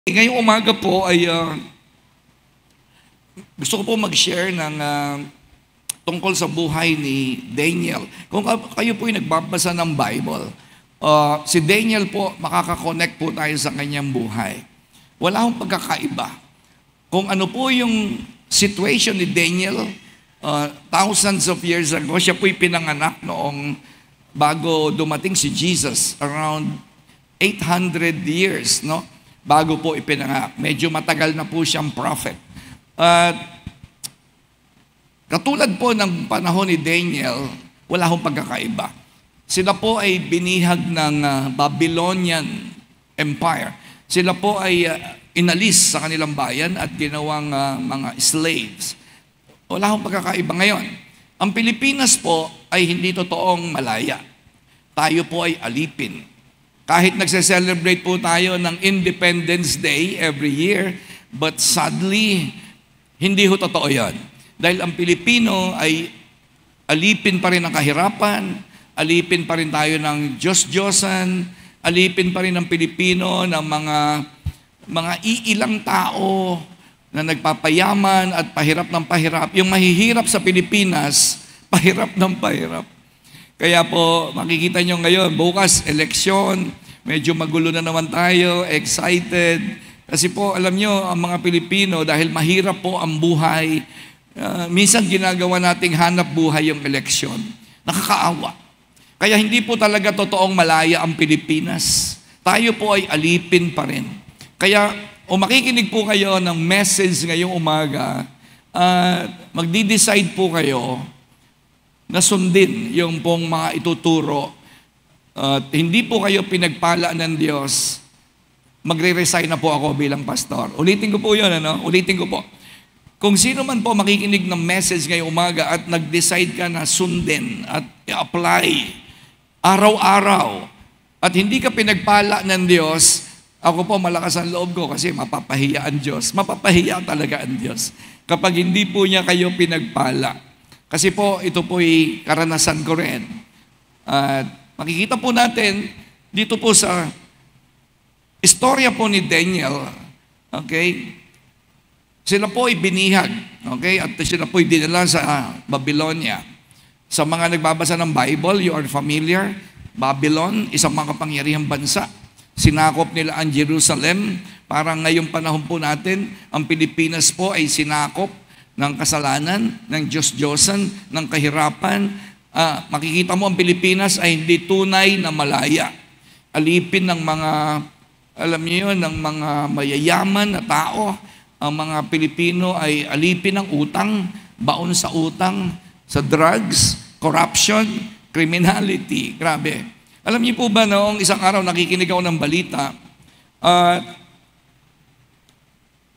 Ngayong umaga po ay gusto ko po mag-share ng tungkol sa buhay ni Daniel. Kung kayo po ay nagbabasa ng Bible, si Daniel po, makakakonect po tayo sa kanyang buhay. Wala akong pagkakaiba. Kung ano po yung situation ni Daniel, thousands of years ago, siya po'y pinanganak noong bago dumating si Jesus, around 800 years, no? Bago po ipinanganak. Medyo matagal na po siyang prophet. At katulad po ng panahon ni Daniel, wala akong pagkakaiba. Sila po ay binihag ng Babylonian Empire. Sila po ay inalis sa kanilang bayan at ginawang mga slaves. Wala akong pagkakaiba ngayon. Ang Pilipinas po ay hindi totoong malaya. Tayo po ay alipin. Kahit nagse-celebrate po tayo ng Independence Day every year, but sadly, hindi ho totoo yan. Dahil ang Pilipino ay alipin pa rin ng kahirapan, alipin pa rin tayo ng Diyos-Diyosan, alipin pa rin ng Pilipino ng mga iilang tao na nagpapayaman at pahirap ng pahirap. Yung mahihirap sa Pilipinas, pahirap ng pahirap. Kaya po, makikita nyo ngayon, bukas, eleksyon, medyo magulo na naman tayo, excited. Kasi po, alam nyo, ang mga Pilipino, dahil mahirap po ang buhay, minsan ginagawa nating hanap buhay yung eleksyon. Nakakaawa. Kaya hindi po talaga totoong malaya ang Pilipinas. Tayo po ay alipin pa rin. Kaya, makikinig po kayo ng message ngayong umaga, magdi-decide po kayo na sundin yung pong mga ituturo. Hindi po kayo pinagpala ng Diyos, magre-resign na po ako bilang pastor. Ulitin ko po yun, Ulitin ko po. Kung sino man po makikinig ng message ngayong umaga at nag-decide ka na sundin at i-apply araw-araw at hindi ka pinagpala ng Diyos, ako po malakas ang loob ko kasi mapapahiya ang Diyos. Mapapahiya talaga ang Diyos kapag hindi po niya kayo pinagpala. Kasi po, ito po'y karanasan ko rin. At makikita po natin dito po sa istorya po ni Daniel, okay? Sila po ay binihag, okay? At sila po ay dinala sa Babylonia. Sa mga nagbabasa ng Bible, you are familiar, Babylon, isang makapangyarihang bansa. Sinakop nila ang Jerusalem. Parang ngayong panahon po natin, ang Pilipinas po ay sinakop ng kasalanan, ng Diyos-Diyosan, ng kahirapan. Makikita mo ang Pilipinas ay hindi tunay na malaya. Alipin ng mga, alam niyo yun, ng mga mayayaman na tao. Ang mga Pilipino ay alipin ng utang, baon sa utang, sa drugs, corruption, criminality. Grabe. Alam niyo po ba, noong isang araw nakikinig ako ng balita,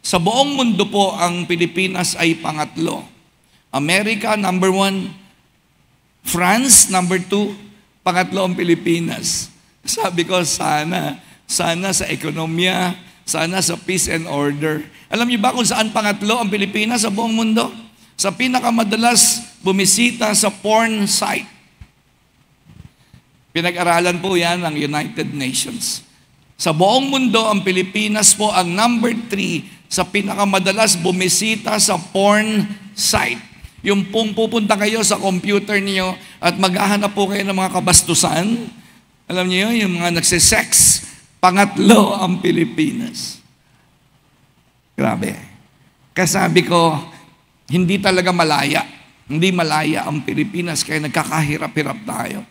sa buong mundo po, ang Pilipinas ay pangatlo. America, number 1. France, number 2. Pangatlo ang Pilipinas. Sabi ko, sana sa ekonomiya, sana sa peace and order. Alam niyo ba kung saan pangatlo ang Pilipinas sa buong mundo? Sa pinakamadalas bumisita sa porn site. Pinag-aralan po yan ng United Nations. Sa buong mundo, ang Pilipinas po ang number 3 sa pinakamadalas bumisita sa porn site. Yung pong pupunta kayo sa computer niyo at maghahanap po kayo ng mga kabastusan. Alam niyo yun, yung mga nagsisex, pangatlo ang Pilipinas. Grabe. Kasabi ko, hindi talaga malaya. Hindi malaya ang Pilipinas, kaya nagkakahirap-hirap tayo.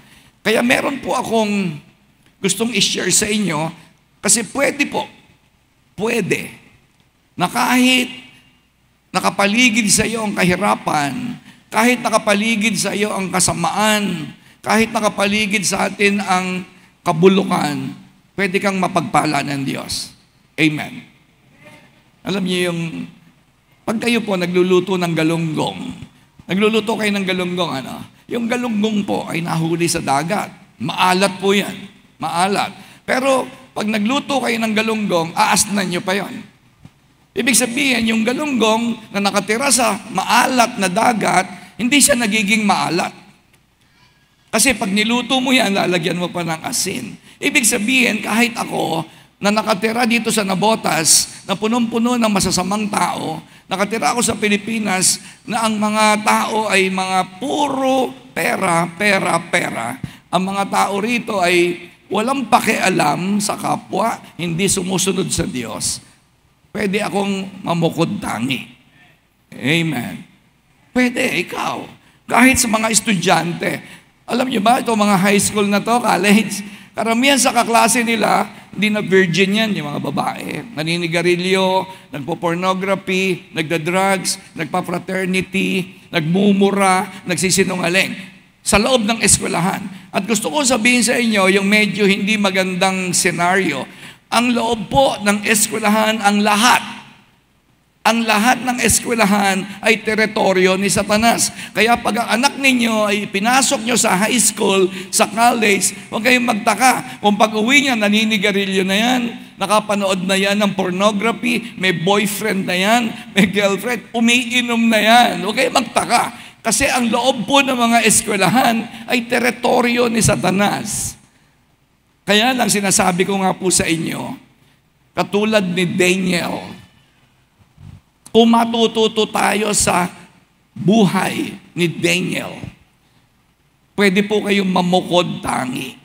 Kaya meron po akong gustong i-share sa inyo, kasi pwede, na kahit nakapaligid sa iyo ang kahirapan, kahit nakapaligid sa iyo ang kasamaan, kahit nakapaligid sa atin ang kabulukan, pwede kang mapagpala ng Diyos. Amen. Alam niyo yung, pag kayo po nagluluto ng galunggong, nagluluto kayo ng galunggong, yung galunggong po ay nahuli sa dagat. Maalat po yan. Maalat. Pero pag nagluto kayo ng galunggong, aasnan nyo pa yon. Ibig sabihin, yung galunggong na nakatira sa maalat na dagat, hindi siya nagiging maalat. Kasi pag niluto mo yan, lalagyan mo pa ng asin. Ibig sabihin, kahit ako, na nakatira dito sa Navotas, na punong-puno ng masasamang tao. Nakatira ako sa Pilipinas na ang mga tao ay mga puro pera, pera, pera. Ang mga tao rito ay walang pakialam sa kapwa, hindi sumusunod sa Diyos. Pwede akong mamukod tangi. Amen. Pwede, ikaw. Kahit sa mga estudyante. Alam niyo ba, itong mga high school na to, college, karamihan sa kaklase nila, hindi na virgin yan, yung mga babae. Naninigarilyo, nagpo-pornography, nagda-drugs, nagpa-fraternity, nagmumura, nagsisinungaling. Sa loob ng eskwelahan. At gusto ko sabihin sa inyo, yung medyo hindi magandang senaryo, ang loob po ng eskwelahan, ang lahat ng eskwelahan ay teritoryo ni Satanas. Kaya pag ang anak ninyo ay pinasok nyo sa high school, sa college, huwag kayong magtaka. Kung pag-uwi niya, naninigarilyo na yan, nakapanood na yan ng pornography, may boyfriend na yan, may girlfriend, umiinom na yan. Huwag kayong magtaka. Kasi ang loob po ng mga eskwelahan ay teritoryo ni Satanas. Kaya lang sinasabi ko nga po sa inyo, katulad ni Daniel, kung matututo tayo sa buhay ni Daniel, pwede po kayong mamukod tangi.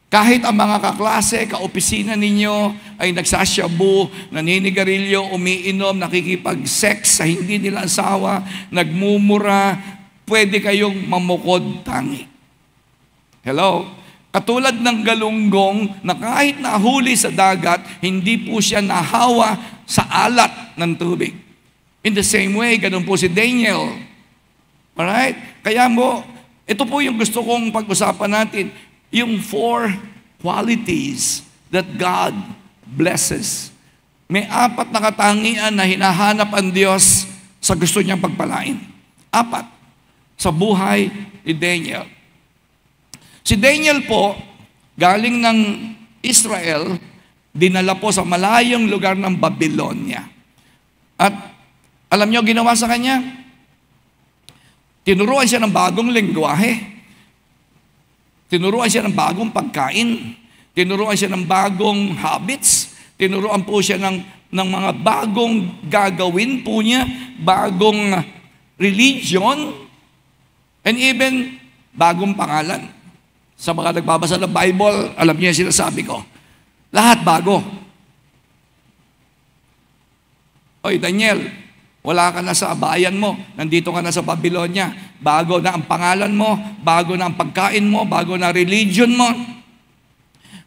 Kahit ang mga kaklase, kaopisina ninyo ay nagsasyabu, naninigarilyo, umiinom, nakikipag-sex sa hindi nila asawa, nagmumura, pwede kayong mamukod tangi. Hello? Katulad ng galunggong na kahit nahuli sa dagat, hindi po siya nahawa sa alat ng tubig. In the same way, ganun po si Daniel. Alright? Kaya mo, ito po yung gusto kong pag-usapan natin, yung 4 qualities that God blesses. May 4 na katangian na hinahanap ang Diyos sa gusto niyang pagpalain. 4 sa buhay ni Daniel. Si Daniel po, galing ng Israel, dinala po sa malayong lugar ng Babylonia. At alam niyo ginawa sa kanya? Tinuruan siya ng bagong lengguwahe. Tinuruan siya ng bagong pagkain. Tinuruan siya ng bagong habits. Tinuruan po siya ng mga bagong gagawin po niya, bagong religion, and even bagong pangalan. Sa mga nagbabasa ng Bible, alam niyo yung sinasabi ko. Lahat bago. Oy, Daniel, wala ka na sa bayan mo. Nandito ka na sa Babylonia. Bago na ang pangalan mo, bago na ang pagkain mo, bago na religion mo,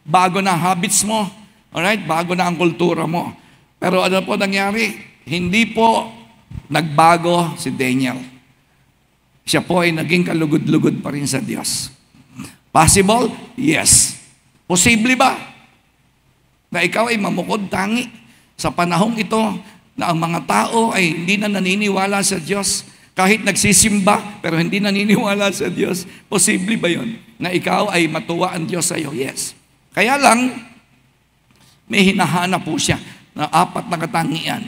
bago na habits mo, alright? Bago na ang kultura mo. Pero ano po nangyari? Hindi po nagbago si Daniel. Siya po ay naging kalugod-lugod pa rin sa Diyos. Possible? Yes. Posible ba na ikaw ay mamukod tangi sa panahong ito na ang mga tao ay hindi na naniniwala sa Diyos, kahit nagsisimba pero hindi naniniwala sa Diyos? Posible ba yun? Na ikaw ay matuwa ang Diyos sa iyo? Yes. Kaya lang, may hinahanap po siya na 4 na katangian.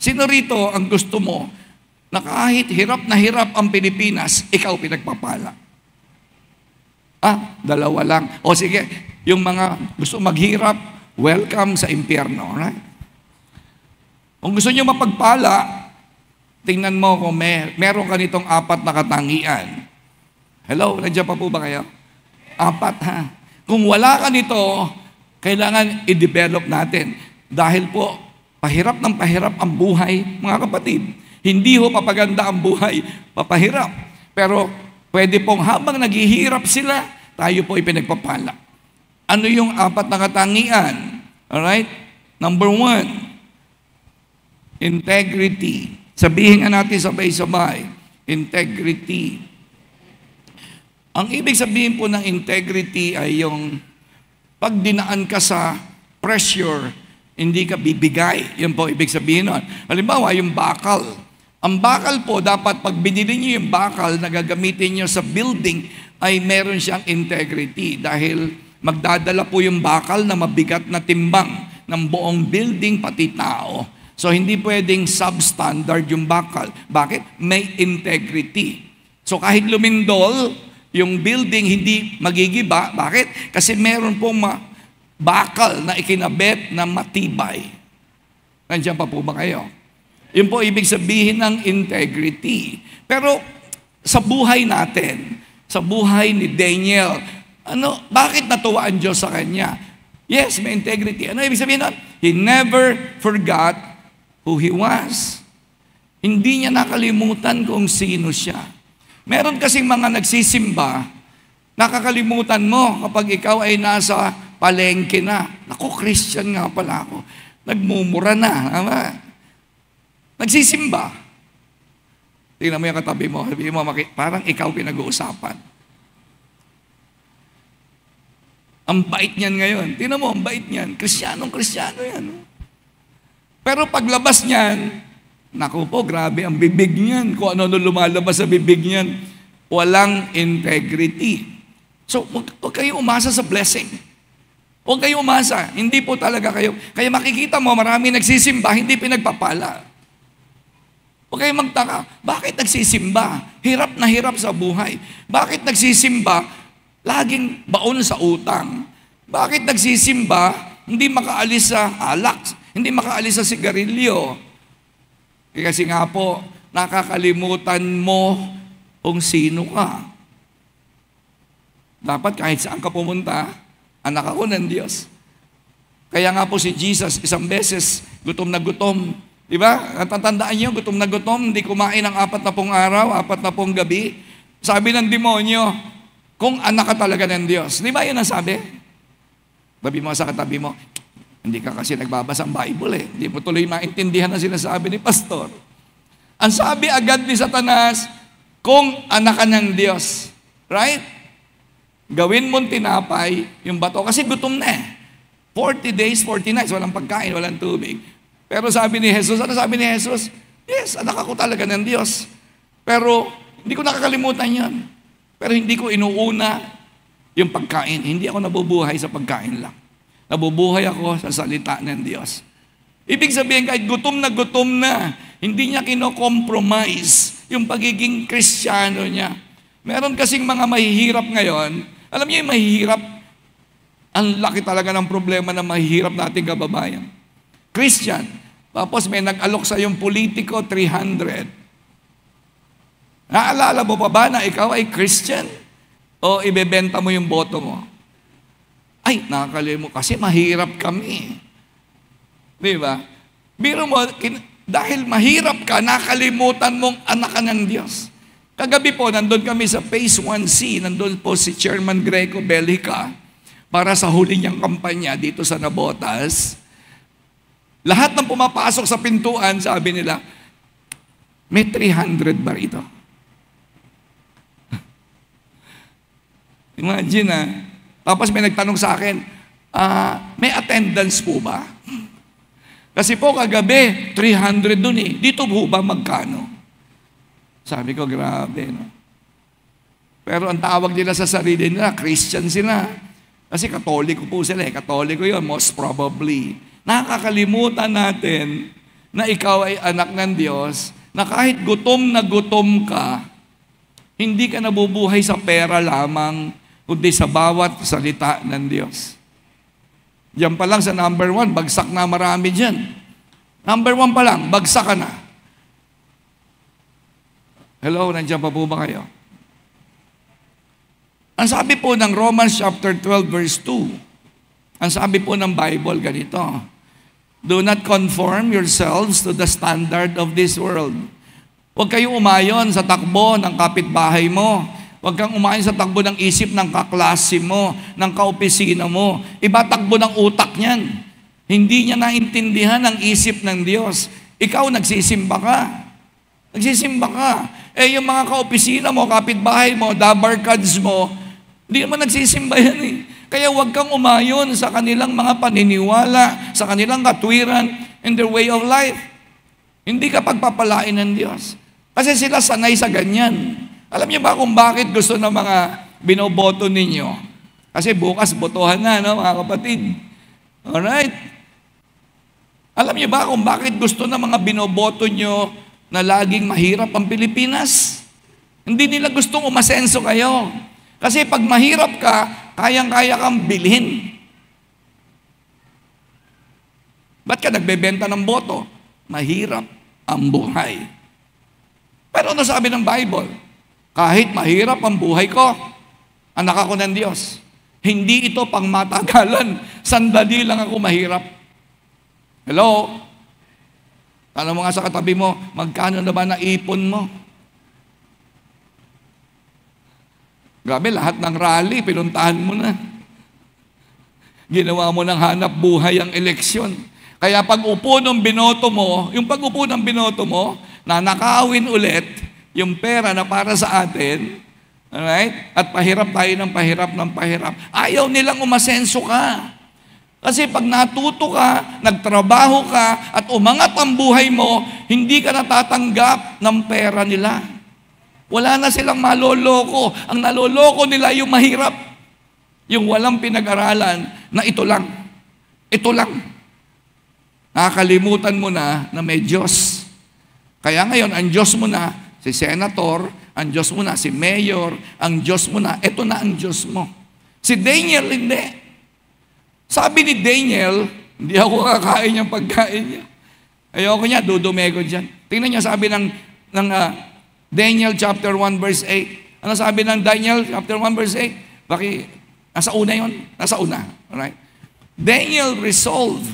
Sino rito ang gusto mo na kahit hirap na hirap ang Pilipinas, ikaw pinagpapala? 2 lang. O sige, yung mga gusto maghirap, welcome sa impyerno. Right? Kung gusto nyo mapagpala, tingnan mo kung meron ka nitong 4 na katangian. Hello, nandiyan pa po ba kayo? 4 ha. Kung wala ka nito, kailangan i-develop natin. Dahil po, pahirap ng pahirap ang buhay, mga kapatid. Hindi ho papaganda ang buhay, papahirap. Pero pwede pong habang naghihirap sila, tayo po ipinagpapala. Ano yung 4 na katangian? Alright? Number 1, integrity. Sabihin nga natin sabay-sabay, integrity. Ang ibig sabihin po ng integrity ay yung pag dinaan ka sa pressure, hindi ka bibigay. Yan po ibig sabihin nun. Halimbawa, yung bakal. Ang bakal po, dapat pag binili niyo yung bakal na gagamitin niyo sa building, ay meron siyang integrity. Dahil magdadala po yung bakal na mabigat na timbang ng buong building, pati tao. So, hindi pwedeng substandard yung bakal. Bakit? May integrity. So, kahit lumindol, yung building hindi magigiba. Bakit? Kasi meron pong bakal na ikinabit na matibay. Nandiyan pa po ba kayo? Yun po ibig sabihin ng integrity. Pero sa buhay natin, sa buhay ni Daniel, bakit natuwa ang Diyos sa kanya? Yes, may integrity. Ano ibig sabihin nun? He never forgot who he was. Hindi niya nakalimutan kung sino siya. Meron kasing mga nagsisimba, nakakalimutan mo kapag ikaw ay nasa palengke na. Naku, Christian nga pala ako. Nagmumura na. Nagsisimba. Tingnan mo yung katabi mo. Sabihin mo, parang ikaw pinag-uusapan. Ang bait niyan ngayon. Tingnan mo, ang bait niyan. Kristyanong-Kristyano yan. Pero paglabas niyan, naku po, grabe ang bibig niyan. Kung ano lumalabas sa bibig niyan, walang integrity. So, huwag kayo umasa sa blessing. Huwag kayo umasa. Hindi po talaga kayo. Kaya makikita mo, marami nagsisimba, hindi pinagpapala. Huwag kayo magtaka. Bakit nagsisimba? Hirap na hirap sa buhay. Bakit nagsisimba? Laging baon sa utang. Bakit nagsisimba? Hindi makaalis sa alak. Hindi makaalis sa sigarilyo. Kasi nga po, nakakalimutan mo kung sino ka. Dapat kahit saan ka pumunta, anak ako ng Diyos. Kaya nga po si Jesus, isang beses, gutom na gutom. Di ba? Natatandaan niyo, gutom na gutom, hindi kumain ng 40 araw, 40 gabi. Sabi ng demonyo, kung anak ka talaga ng Diyos. Di ba yun ang sabi? Sabi mo sa katabi mo, hindi ka kasi nagbabasa ang Bible eh. Hindi mo tuloy maintindihan ang sinasabi ni Pastor. Ang sabi agad ni Satanas, kung anak ka ng Diyos. Right? Gawin mong tinapay yung bato. Kasi gutom na eh. 40 days, 40 nights, walang pagkain, walang tubig. Pero sabi ni Jesus, ano sabi ni Jesus? Yes, anak ako talaga ng Diyos. Pero hindi ko nakakalimutan yan. Pero hindi ko inuuna yung pagkain. Hindi ako nabubuhay sa pagkain lang. Nabubuhay ako sa salita ng Diyos. Ibig sabihin, kahit gutom na, hindi niya kino-compromise yung pagiging Kristiyano niya. Meron kasing mga mahihirap ngayon. Alam niyo yung mahihirap? Ang laki talaga ng problema na mahihirap nating kababayan. Christian. Tapos may nag-alok sa yung politiko, 300. Naalala mo pa ba na ikaw ay Christian? O ibebenta mo yung boto mo? Ay, nakakalimutan. Kasi mahirap kami. Di ba? Biro mo, dahil mahirap ka, nakalimutan mong anak ka ng Diyos. Kagabi po, nandun kami sa Phase 1C, nandun po si Chairman Greco Bellica para sa huli niyang kampanya dito sa Nabotas. Lahat ng pumapasok sa pintuan, sabi nila, may 300 ba ito? Imagine Tapos may nagtanong sa akin, may attendance po ba? Kasi po kagabi, 300 dun eh. Dito po ba magkano? Sabi ko, grabe. No? Pero ang tawag nila sa sarili nila, Christian sila. Kasi Katoliko po sila eh. Katoliko yun, most probably. Nakakalimutan natin na ikaw ay anak ng Diyos, na kahit gutom na gutom ka, hindi ka nabubuhay sa pera lamang, kundi sa bawat salita ng Diyos. Diyan pa lang sa number 1, bagsak na marami dyan. Number 1 pa lang, bagsak ka na. Hello, nandiyan pa po ba kayo? Ang sabi po ng Romans chapter 12 verse 2, ang sabi po ng Bible ganito, do not conform yourselves to the standard of this world. Huwag kayong umayon sa takbo ng kapitbahay mo. Huwag kang umayon sa takbo ng isip ng kaklase mo, ng kaopisina mo. Iba takbo ng utak niyan. Hindi niya naintindihan ang isip ng Diyos. Ikaw, nagsisimba ka. Nagsisimba ka. Eh, yung mga kaopisina mo, kapitbahay mo, dabarkads mo, hindi naman nagsisimba yan eh. Kaya huwag kang umayon sa kanilang mga paniniwala, sa kanilang katwiran, and their way of life. Hindi ka pagpapalain ng Diyos. Kasi sila sanay sa ganyan. Alam niyo ba kung bakit gusto ng mga binoboto ninyo? Kasi bukas botohan na, no, mga kapatid. Alright? Alam niyo ba kung bakit gusto ng mga binoboto nyo na laging mahirap ang Pilipinas? Hindi nila gustong umasenso kayo. Kasi pag mahirap ka, kayang-kaya kang bilhin. Ba't ka nagbebenta ng boto? Mahirap ang buhay. Pero ano sabi ng Bible? Kahit mahirap ang buhay ko, anak ako ng Diyos. Hindi ito pang matagalan. Sandali lang ako mahirap. Hello? Alam mo nga sa katabi mo, magkano na ba naipon mo? Grabe, lahat ng rally, pinuntahan mo na. Ginawa mo ng hanap buhay ang eleksyon. Kaya pag upo ng binoto mo, yung pag upo ng binoto mo, nanakawin ulit yung pera na para sa atin, alright? At pahirap tayo ng pahirap ng pahirap. Ayaw nilang umasenso ka. Kasi pag natuto ka, nagtrabaho ka, at umangat ang buhay mo, hindi ka natatanggap ng pera nila. Wala na silang maloloko. Ang naloloko nila yung mahirap. Yung walang pinag-aralan na ito lang. Ito lang. Nakakalimutan mo na may Diyos. Kaya ngayon, ang Diyos mo na, si Senator, ang Diyos mo na, si Mayor, ang Diyos mo na, ito na ang Diyos mo. Si Daniel, hindi. Sabi ni Daniel, hindi ako kakain yung pagkain niya. Ayoko niya, dudumego dyan. Tingnan niyo, sabi ng Daniel chapter 1 verse 8. Ano sabi ng Daniel chapter 1 verse 8? Nasa una yun? Nasa una. Alright? Daniel resolved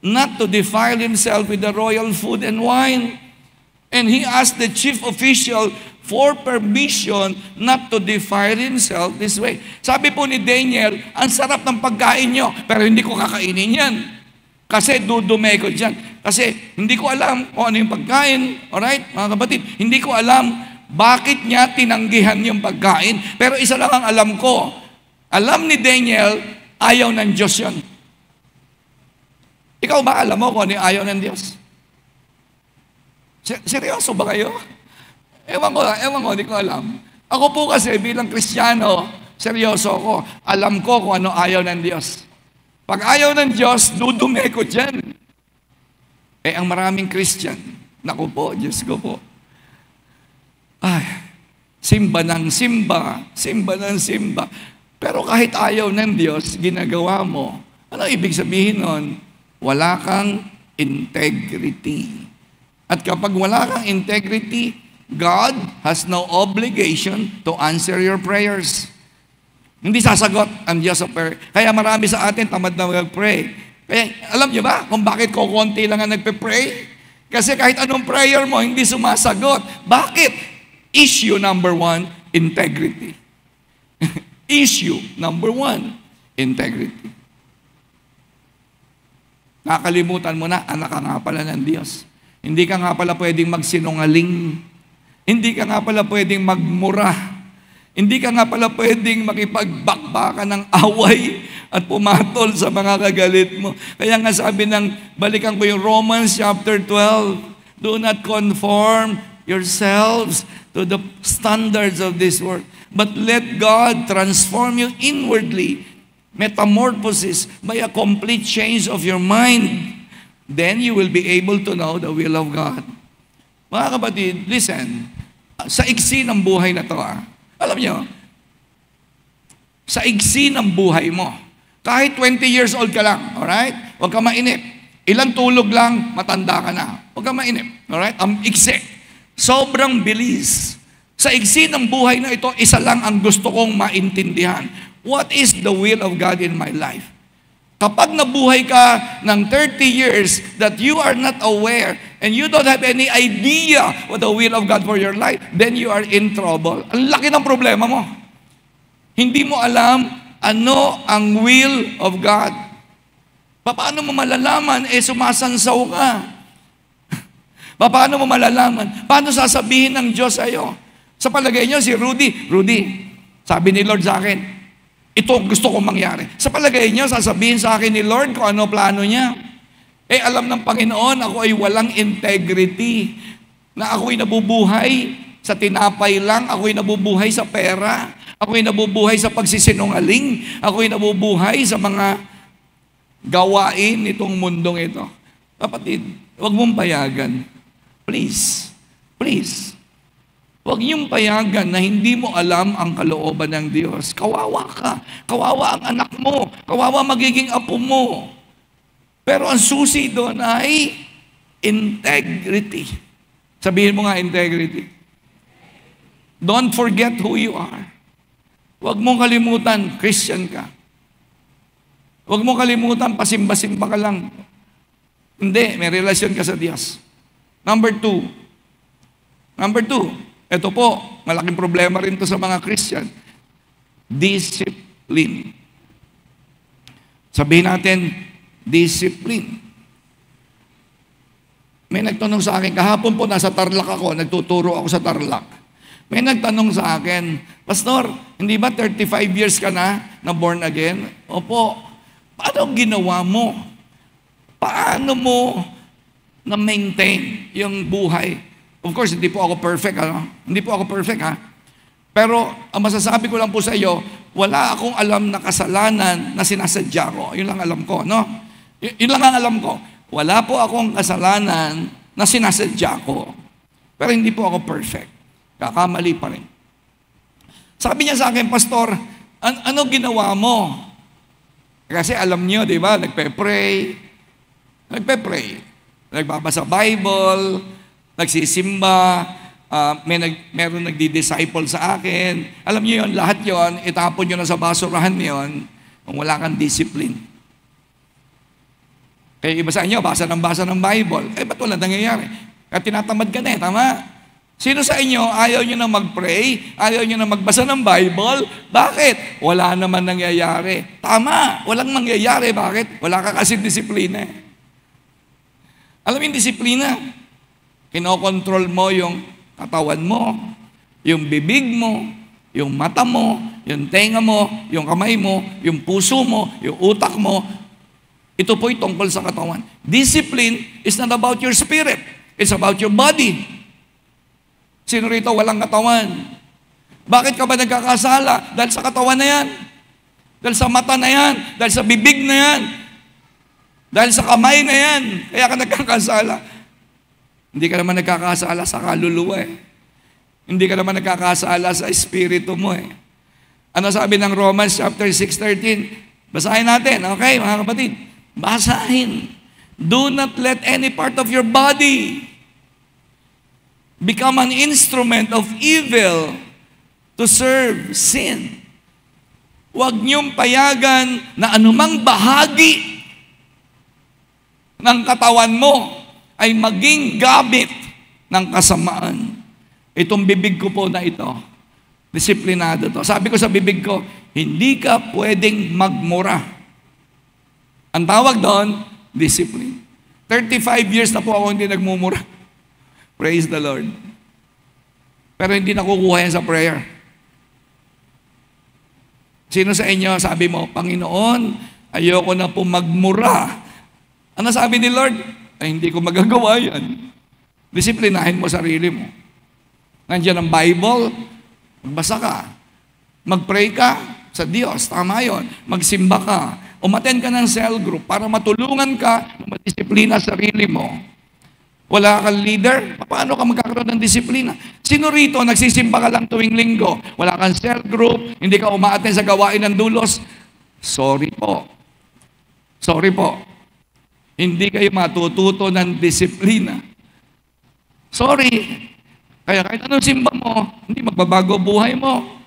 not to defile himself with the royal food and wine. And he asked the chief official for permission not to defile himself this way. Sabi po ni Daniel, ang sarap ng pagkain nyo, pero hindi ko kakainin yan. Kasi dudume ko dyan. Kasi hindi ko alam kung ano yung pagkain. Alright, mga kapatid, hindi ko alam bakit niya tinanggihan yung pagkain. Pero isa lang ang alam ko. Alam ni Daniel, ayaw ng Diyos yun. Ikaw ba alam mo kung ano yung ayaw ng Diyos? Seryoso ba kayo? Ewan ko, hindi ko alam. Ako po kasi bilang Kristiyano, seryoso ako. Alam ko kung ano ayaw ng Diyos. Pag ayaw ng Diyos, dudume ko dyan. Ang maraming Christian, naku po, Diyos ko po. Simba ng simba, simba ng simba. Pero kahit ayaw ng Diyos, ginagawa mo. Ano ibig sabihin nun? Wala kang integrity. At kapag wala kang integrity, God has no obligation to answer your prayers. Hindi sasagot ang Diyos sa prayer. Kaya marami sa atin tamad na mag-pray. Kaya alam niyo ba kung bakit kukunti lang ang nagpe-pray? Kasi kahit anong prayer mo, hindi sumasagot. Bakit? Issue number 1, integrity. Issue number 1, integrity. Nakalimutan mo na, anak ka nga pala ng Diyos. Hindi ka nga pala pwedeng magsinungaling. Hindi ka nga pala pwedeng magmura. Hindi ka nga pala pwedeng makipagbakbakan ng away at pumatol sa mga kagalit mo. Kaya nga sabi balikan ko yung Romans chapter 12, do not conform yourselves to the standards of this world, but let God transform you inwardly, metamorphosis by a complete change of your mind. Then you will be able to know the will of God. Mga kapatid, listen. Sa iksi ng buhay na to, alam nyo, sa iksi ng buhay mo, kahit 20 years old ka lang, alright? Huwag ka mainip. Ilang tulog lang, matanda ka na. Huwag ka mainip, alright? Ang iksi. Sobrang bilis. Sa iksi ng buhay na ito, isa lang ang gusto kong maintindihan. What is the will of God in my life? Kapag nabuhay ka ng 30 years that you are not aware and you don't have any idea what the will of God for your life, then you are in trouble. Ang laki ng problema mo. Hindi mo alam ano ang will of God. Paano mo malalaman? Sumasansaw ka. Paano mo malalaman? Paano sasabihin ng Diyos sa'yo? Sa palagay niyo, si Rudy, sabi ni Lord sa akin, ito gusto kong mangyari. Sa palagay niyo, sasabihin sa akin ni Lord kung ano plano niya. Alam ng Panginoon, ako ay walang integrity. Na ako'y nabubuhay sa tinapay lang, ako'y nabubuhay sa pera, ako'y nabubuhay sa pagsisinungaling, ako'y nabubuhay sa mga gawain nitong mundong ito. Kapatid, huwag mong payagan. Please, please. Huwag niyong payagan na hindi mo alam ang kalooban ng Diyos. Kawawa ka. Kawawa ang anak mo. Kawawa magiging apo mo. Pero ang susi doon ay integrity. Sabihin mo nga, integrity. Don't forget who you are. Huwag mong kalimutan, Christian ka. Huwag mong kalimutan, pasimba-simba ka lang. Hindi, may relasyon ka sa Diyos. Number two, ito po, malaking problema rin to sa mga Christian. Discipline. Sabihin natin, discipline. May nagtanong sa akin, kahapon po nasa Tarlac ako, nagtuturo ako sa Tarlac. May nagtanong sa akin, Pastor, hindi ba 35 years ka na born again? Opo. Paano ginawa mo? Paano mo na-maintain yung buhay? Of course, hindi po ako perfect, Hindi po ako perfect, Pero ang masasabi ko lang po sa iyo, wala akong alam na kasalanan na sinasadya ko. Yun lang alam ko, no? Yun lang ang alam ko. Wala po akong kasalanan na sinasadya ko. Pero hindi po ako perfect. Kakamali pa rin. Sabi niya sa akin, Pastor, ano ginawa mo? Kasi alam niyo, di ba, nagpe-pray, nagbabasa Bible, nagsisimba, meron nagdi-disciple sa akin. Alam niyo yon, lahat yon, itapon niyo na sa basurahan yon kung wala kang discipline. Kaya iba sa inyo, basa ng Bible. Ba't wala nangyayari? Kaya tinatamad ka na tama? Sino sa inyo, ayaw nyo na mag-pray, ayaw nyo na magbasa ng Bible? Bakit? Wala naman nangyayari. Tama, walang mangyayari. Bakit? Wala ka kasi disiplina. Alam mo yung disiplina? Kinokontrol mo yung katawan mo, yung bibig mo, yung mata mo, yung tenga mo, yung kamay mo, yung puso mo, yung utak mo. Ito po'y tungkol sa katawan. Discipline is not about your spirit. It's about your body. Sino rito walang katawan? Bakit ka ba nagkakasala? Dahil sa katawan na yan. Dahil sa mata na yan. Dahil sa bibig na yan. Dahil sa kamay na yan. Kaya ka nagkakasala. Hindi ka naman nagkakasala sa kaluluwa Hindi ka naman nagkakasala sa espiritu mo Ano sabi ng Romans chapter 6:13? Basahin natin, okay mga kapatid? Basahin. Do not let any part of your body become an instrument of evil to serve sin. Huwag niyong payagan na anumang bahagi ng katawan mo ay maging gamit ng kasamaan. Itong bibig ko po na ito, disiplinado to. Sabi ko sa bibig ko, hindi ka pwedeng magmura. Ang tawag doon, discipline. 35 years na po ako hindi nagmumura. Praise the Lord. Pero hindi nakukuha yan sa prayer. Sino sa inyo, sabi mo, Panginoon, ayoko na po magmura. Ano sabi ni Lord? Ay, hindi ko magagawa yan. Disiplinahin mo sarili mo. Nandiyan ang Bible, magbasa ka. Mag-pray ka sa Diyos, tama yun. Magsimba ka. Umattend ka ng cell group para matulungan ka na madisiplina sarili mo. Wala kang leader, paano ka magkakaroon ng disiplina? Sino rito, nagsisimba ka lang tuwing linggo, wala kang cell group, hindi ka umaattend sa gawain ng dulos? Sorry po. Sorry po. Hindi kayo matututo ng disiplina. Sorry. Kaya kahit anong simba mo, hindi magbabago buhay mo.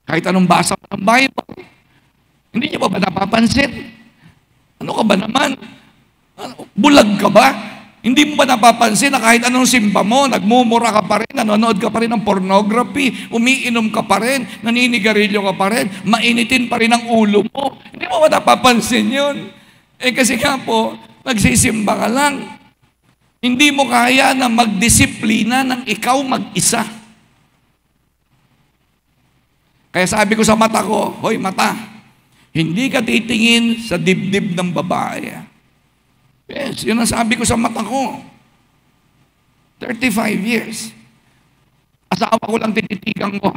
Kahit anong basa mo ng Bible, hindi niyo ba napapansin? Ano ka ba naman? Bulag ka ba? Hindi mo ba napapansin na kahit anong simba mo, nagmumura ka pa rin, nanonood ka pa rin ng pornography, umiinom ka pa rin, naninigarilyo ka pa rin, mainitin pa rin ang ulo mo. Hindi mo ba napapansin yun? Kasi nga po, nagsisimba ka lang. Hindi mo kaya na magdisiplina ng ikaw mag-isa. Kaya sabi ko sa mata ko, hoy mata, hindi ka titingin sa dibdib ng babae. Yes, yun ang sabi ko sa mata ko. 35 years. Asawa ko lang tinitigan ko.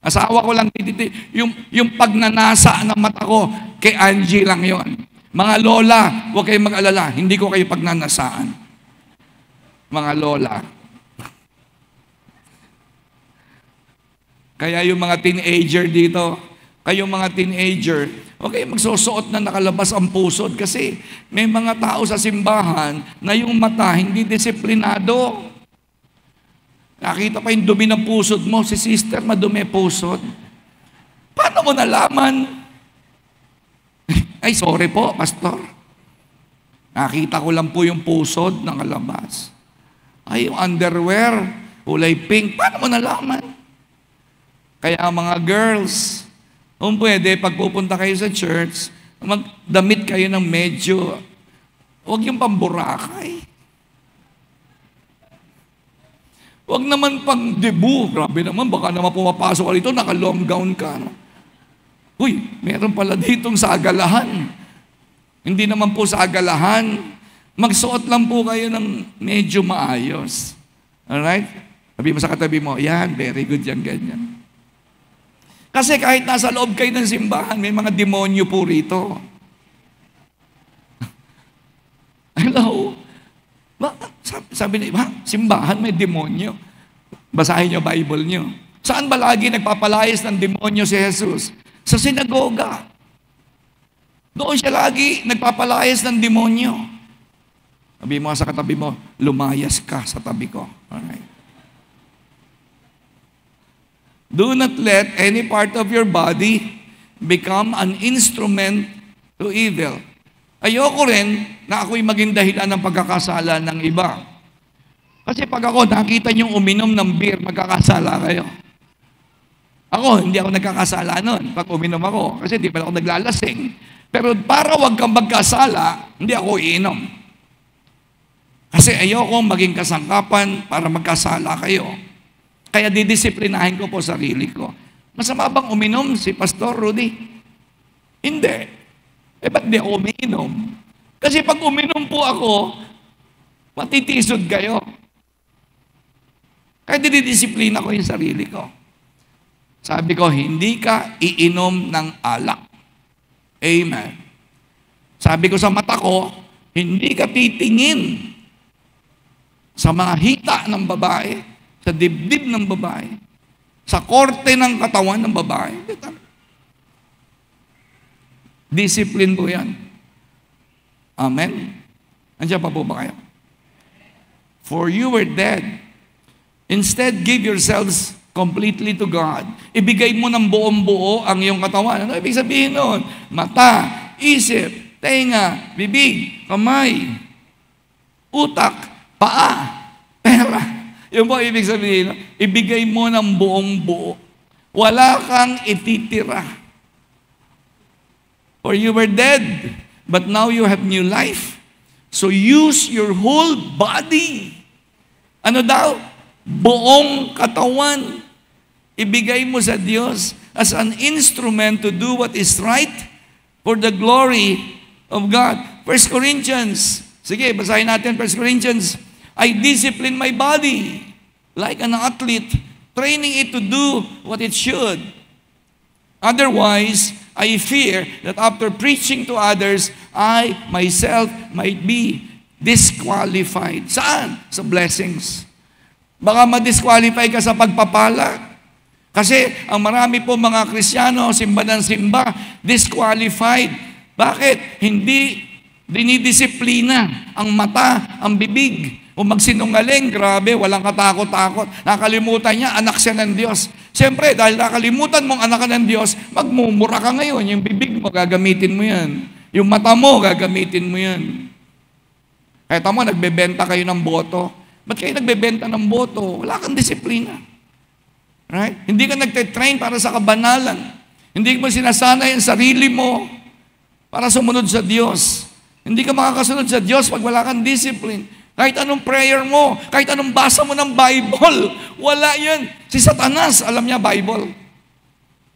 Asawa ko lang tinitigan. Yung pagnanasa ng mata ko, kay Angie lang yon. Mga lola, huwag kayong mag-alala. Hindi ko kayo pagnanasaan. Mga lola. Kaya yung mga teenager dito, Kayong mga teenager, okay, magsusuot na nakalabas ang pusod kasi may mga tao sa simbahan na yung mata hindi disiplinado. Nakita pa yung dumi ng pusod mo, si sister madumi pusod. Paano mo nalaman? Ay, sorry po, pastor. Nakita ko lang po yung pusod ng kalabas. Ay, yung underwear, kulay pink, paano mo nalaman? Kaya mga girls, kung pwede, pag pupunta kayo sa church, magdamit kayo ng medyo, huwag yung pamburakay. Huwag naman pang debut. Grabe naman, baka naman pumapasok ka dito, naka-long gown ka. No? Uy, meron pala ditong sa agalahan. Hindi naman po sa agalahan. Magsuot lang po kayo ng medyo maayos. Alright? Sabi mo sa katabi mo, yan, very good yan, ganyan. Kasi kahit nasa loob kayo ng simbahan, may mga demonyo po rito. Hello? Sabi niya, simbahan may demonyo. Basahin niyo Bible niyo. Saan ba lagi nagpapalayas ng demonyo si Jesus? Sa sinagoga. Doon siya lagi nagpapalayas ng demonyo. Sabi mo sa katabi mo, lumayas ka sa tabi ko. Alright. Do not let any part of your body become an instrument to evil. Ayoko rin na ako'y maging dahilan ng pagkakasala ng iba. Kasi pag ako nakita niyong uminom ng beer, magkakasala kayo. Ako, hindi ako nagkakasala nun pag uminom ako. Kasi di pa ako naglalasing. Pero para wag kang magkasala, hindi ako iinom. Kasi ayoko maging kasangkapan para magkasala kayo. Kaya didisiplinahin ko po sarili ko. Masama bang uminom si Pastor Rudy? Hindi. Ba't di ako umiinom? Kasi pag uminom po ako, matitisod kayo. Kaya didisiplina ko yung sarili ko. Sabi ko, hindi ka iinom ng alak. Amen. Sabi ko sa mata ko, hindi ka titingin sa mga hita ng babae, sa dibdib ng babae, sa korte ng katawan ng babae. Discipline po yan. Amen? Andiyan pa po ba kayo? For you were dead. Instead, give yourselves completely to God. Ibigay mo ng buong-buo ang iyong katawan. Ano ibig sabihin nun? Mata, isip, tenga, bibig, kamay, utak, paa, pera. Yung po ibig sabihin, ibigay mo ng buong-buo. Wala kang ititira. For you were dead, but now you have new life. So use your whole body. Ano daw? Buong katawan. Ibigay mo sa Diyos as an instrument to do what is right for the glory of God. 1 Corinthians. Sige, basahin natin 1 Corinthians. I discipline my body like an athlete, training it to do what it should. Otherwise, I fear that after preaching to others, I myself might be disqualified. Saan? Sa blessings. Baka ma-disqualify ka sa pagpapala. Kasi ang marami po mga Kristiyano, simba ng simba, disqualified. Bakit? Hindi dinidisiplina ang mata, ang bibig. Kung magsinungaling, grabe, walang katakot-takot. Nakalimutan niya, anak siya ng Diyos. Siyempre, dahil nakalimutan mong anak ka ng Diyos, magmumura ka ngayon. Yung bibig mo, gagamitin mo yan. Yung mata mo, gagamitin mo yan. Kaya tamo, nagbebenta kayo ng boto. Ba't kayo nagbebenta ng boto? Wala kang disiplina. Right? Hindi ka nagte-train para sa kabanalan. Hindi mo sinasanay ang sarili mo para sumunod sa Diyos. Hindi ka makakasunod sa Diyos pag wala kang discipline. Kahit anong prayer mo, kahit anong basa mo ng Bible, wala yan. Si Satanas, alam niya Bible.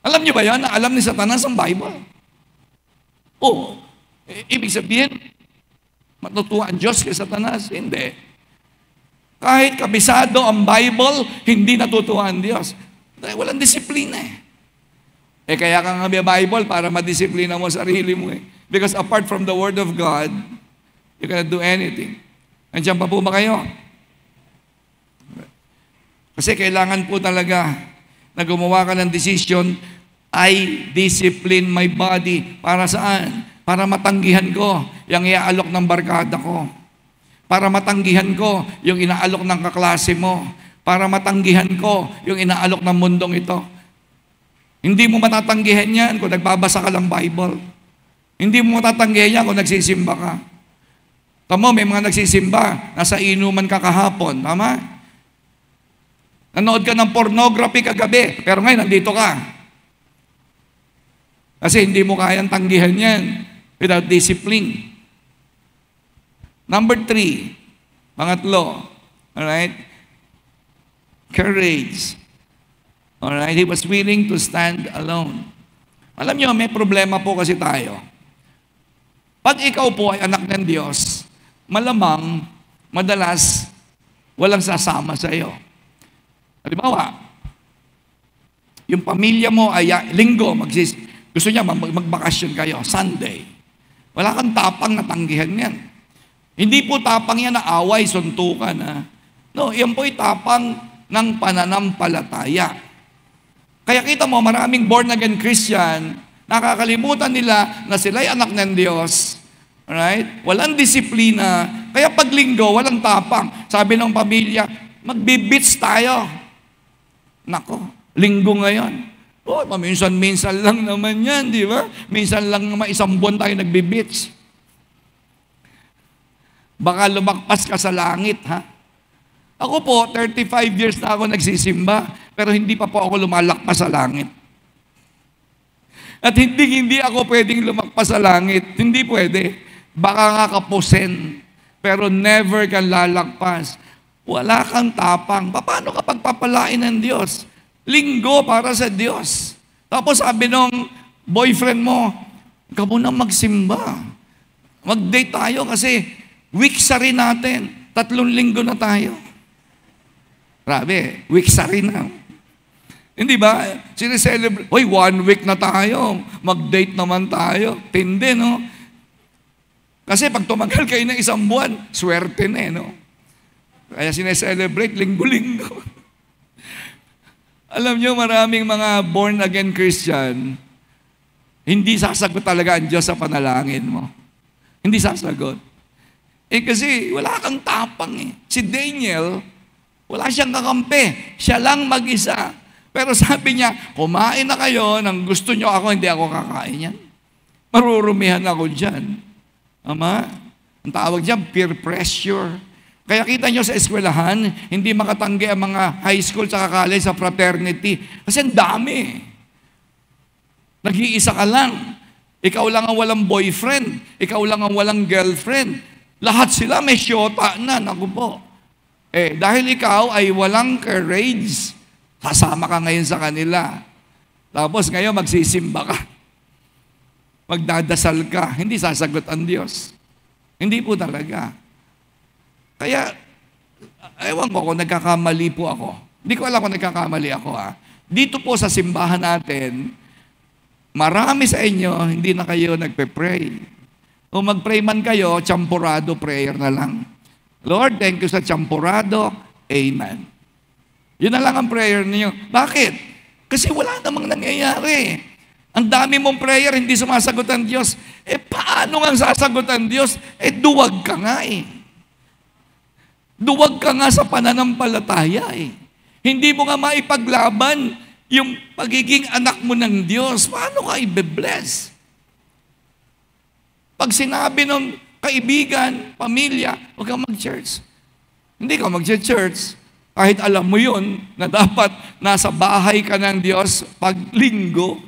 Alam niyo ba yan na alam ni Satanas ang Bible? Oo. Ibig sabihin, matutuwa ang Diyos kay Satanas? Hindi. Kahit kabisado ang Bible, hindi natutuwa ang Diyos. Dahil walang disiplina eh. Kaya ka nga may Bible para madisiplina mo sarili mo eh. Because apart from the Word of God, you cannot do anything. Andiyan pa po ba kayo? Kasi kailangan po talaga na gumawa ka ng desisyon I discipline my body. Para saan? Para matanggihan ko yung iaalok ng barkada ko. Para matanggihan ko yung inaalok ng kaklase mo. Para matanggihan ko yung inaalok ng mundong ito. Hindi mo matatanggihan yan kung nagbabasa ka ng Bible. Hindi mo matatanggihan yan kung nagsisimba ka. Tama, may mga nagsisimba, nasa inuman ka kahapon. Tama? Nanood ka ng pornography kagabi, pero ngayon nandito ka. Kasi hindi mo kayang tanggihan yan without discipline. Number 3, pangatlo, alright? Courage. Alright? He was willing to stand alone. Alam niyo, may problema po kasi tayo. Pag ikaw po ay anak ng Diyos, malamang, madalas, walang sasama sa iyo. Halimbawa, yung pamilya mo ay linggo, gusto niya magbakasyon kayo, Sunday. Wala kang tapang na tanggihan yan. Hindi po tapang yan na away, suntukan. No, yan po'y tapang ng pananampalataya. Kaya kita mo, maraming born-again Christian, nakakalimutan nila na sila'y anak ng Diyos. Alright? Walang disiplina. Kaya pag linggo, walang tapang. Sabi ng pamilya, magbe-beach tayo. Nako, linggo ngayon. Oh, paminsan-minsan lang naman yan, di ba? Minsan lang naman, isang buwan tayo nagbe-beach. Baka lumakpas ka sa langit, ha? Ako po, 35 years na ako nagsisimba, pero hindi pa po ako lumalakpas sa langit. At hindi ako pwedeng lumakpas sa langit. Hindi pwede. Baka nga kapusin, pero never kang lalakpas. Wala kang tapang. Paano kapag papalain ng Diyos? Linggo para sa Diyos. Tapos sabi nung boyfriend mo, ikaw muna magsimba. Mag-date tayo kasi week sa rin natin. 3 linggo na tayo. Grabe, week sa rin na. Hindi ba? Sineselebrate. Hoy, 1 week na tayo. Mag-date naman tayo. Tindi, no? Kasi pag tumagal kayo ng 1 buwan, swerte na, no? Kaya sineselebrate linggo-linggo. Alam nyo, maraming mga born-again Christian, hindi sasagot talaga ang Diyos sa panalangin mo. Hindi sasagot. Kasi wala kang tapang eh. Si Daniel, wala siyang kakampi. Siya lang mag-isa. Pero sabi niya, kumain na kayo ng gusto nyo ako, hindi ako kakain yan. Marurumihan ako dyan. Ama, ang tawag dyan, peer pressure. Kaya kita nyo sa eskwelahan, hindi makatanggi ang mga high school sa college sa fraternity. Kasi ang dami. Nag-iisa ka lang. Ikaw lang ang walang boyfriend. Ikaw lang ang walang girlfriend. Lahat sila may syota na. Naku po. Dahil ikaw ay walang courage, sasama ka ngayon sa kanila. Tapos ngayon magsisimba ka. Magdadasal ka. Hindi sasagot ang Diyos. Hindi po talaga. Kaya, ewan ko kung nagkakamali po ako. Hindi ko alam kung nagkakamali ako. Dito po sa simbahan natin, marami sa inyo, hindi na kayo nagpe-pray. Kung mag-pray man kayo, champurado prayer na lang. Lord, thank you sa champurado. Amen. Yun na lang ang prayer niyo. Bakit? Kasi wala namang nangyayari. Ang dami mong prayer, hindi sumasagot ang Diyos. Paano nga sasagot ang Diyos? Duwag ka nga eh. Duwag ka nga sa pananampalataya eh. Hindi mo nga maipaglaban yung pagiging anak mo ng Diyos. Paano ka i-bless? Pag sinabi ng kaibigan, pamilya, huwag kang mag-church. Hindi ka mag-church. Kahit alam mo yun, na dapat nasa bahay ka ng Diyos pag linggo.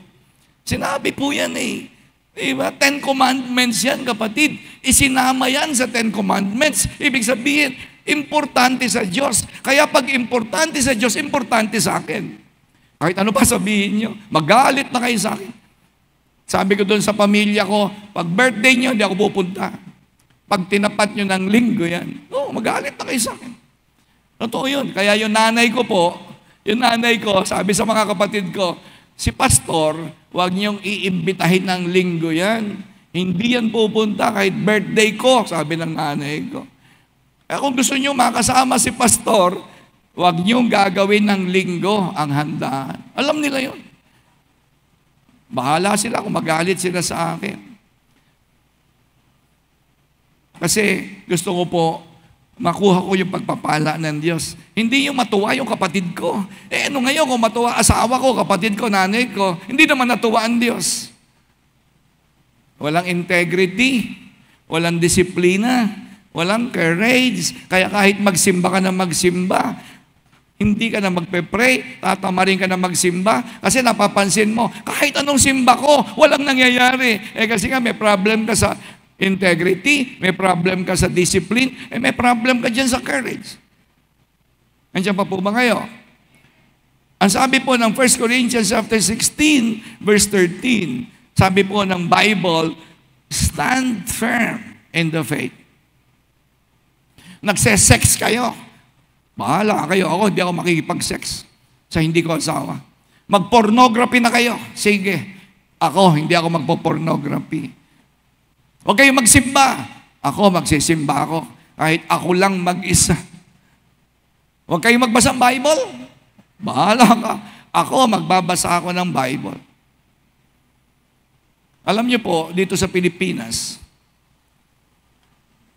Sinabi po yan eh. Diba? 10 Commandments yan, kapatid. Isinama yan sa 10 Commandments. Ibig sabihin, importante sa Diyos. Kaya pag importante sa Diyos, importante sa akin. Kahit ano pa sabihin nyo, magalit na kayo sa akin. Sabi ko doon sa pamilya ko, pag birthday nyo, hindi ako pupunta. Pag tinapat nyo ng linggo yan, magalit na kayo sa akin. Totoo yun. Kaya yung nanay ko po, sabi sa mga kapatid ko, si pastor, huwag niyong iimbitahin ng linggo yan. Hindi yan pupunta kahit birthday ko, sabi ng nanay ko. Kung gusto niyo makasama si pastor, huwag niyong gagawin ng linggo ang handaan. Alam nila yun. Bahala sila kung magalit sila sa akin. Kasi gusto ko po, makuha ko yung pagpapala ng Diyos. Hindi yung matuwa yung kapatid ko. Ano ngayon kung matuwa asawa ko, kapatid ko, nanay ko, hindi naman natuwa ang Diyos. Walang integrity, walang disiplina, walang courage. Kaya kahit magsimba ka na magsimba, hindi ka na magpe-pray, tatamarin ka na magsimba, kasi napapansin mo, kahit anong simba ko, walang nangyayari. Kasi nga may problem ka sa integrity, may problem ka sa discipline, may problem ka dyan sa courage. Andiyan pa po ba kayo? Ang sabi po ng 1 Corinthians chapter 16, verse 13, sabi po ng Bible, stand firm in the faith. Nagse-sex kayo. Bahala kayo. Ako, hindi ako makikipag-sex sa hindi ko asawa. Mag-pornography na kayo. Sige. Ako, hindi ako magpo-pornography. Huwag kayo magsimba. Ako, magsisimba ako. Kahit ako lang mag-isa. Huwag kayo magbasa ng Bible. Bahala ka. Ako, magbabasa ako ng Bible. Alam niyo po, dito sa Pilipinas,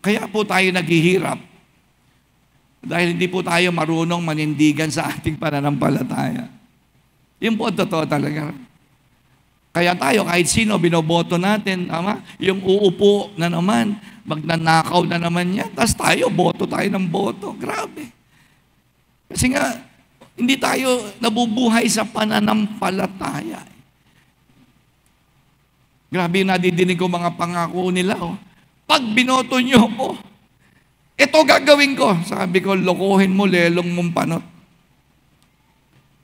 kaya po tayo naghihirap. Dahil hindi po tayo marunong manindigan sa ating pananampalataya. Yun po totoo talaga. Kaya tayo, kahit sino, binoboto natin, tama? Yung uupo na naman, magnanakaw na naman yan, tapos tayo, boto tayo ng boto. Grabe. Kasi nga, hindi tayo nabubuhay sa pananampalataya. Grabe yung nadidinig ko mga pangako nila. Oh. Pag binoto nyo ko, ito gagawin ko. Sabi ko, lokohin mo, lelong mong panot.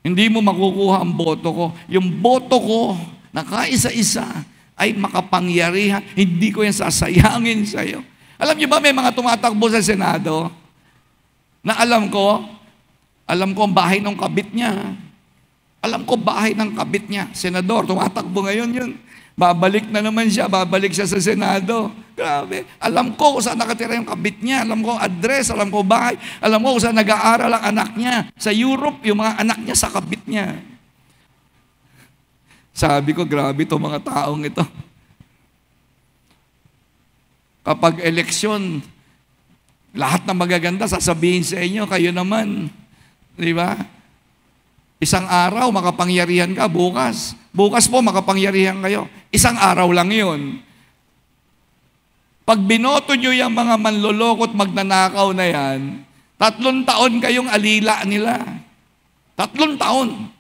Hindi mo makukuha ang boto ko. Yung boto ko, na kaisa-isa, ay makapangyarihan. Hindi ko yan sasayangin sa'yo. Alam niyo ba, may mga tumatakbo sa Senado na alam ko ang bahay ng kabit niya. Alam ko bahay ng kabit niya. Senador, tumatakbo ngayon yun. Babalik na naman siya, babalik siya sa Senado. Grabe. Alam ko kung saan nakatira yung kabit niya. Alam ko address, alam ko bahay. Alam ko kung saan nag-aaral ang anak niya. Sa Europe, yung mga anak niya sa kabit niya. Sabi ko, grabe itong mga taong ito. Kapag eleksyon, lahat na magaganda, sasabihin sa inyo, kayo naman. Di ba? Isang araw, makapangyarihan ka, bukas. Bukas po, makapangyarihan kayo. Isang araw lang yun. Pag binoto nyo yung mga manlolokot magnanakaw na yan, 3 taon kayong alila nila. 3 taon.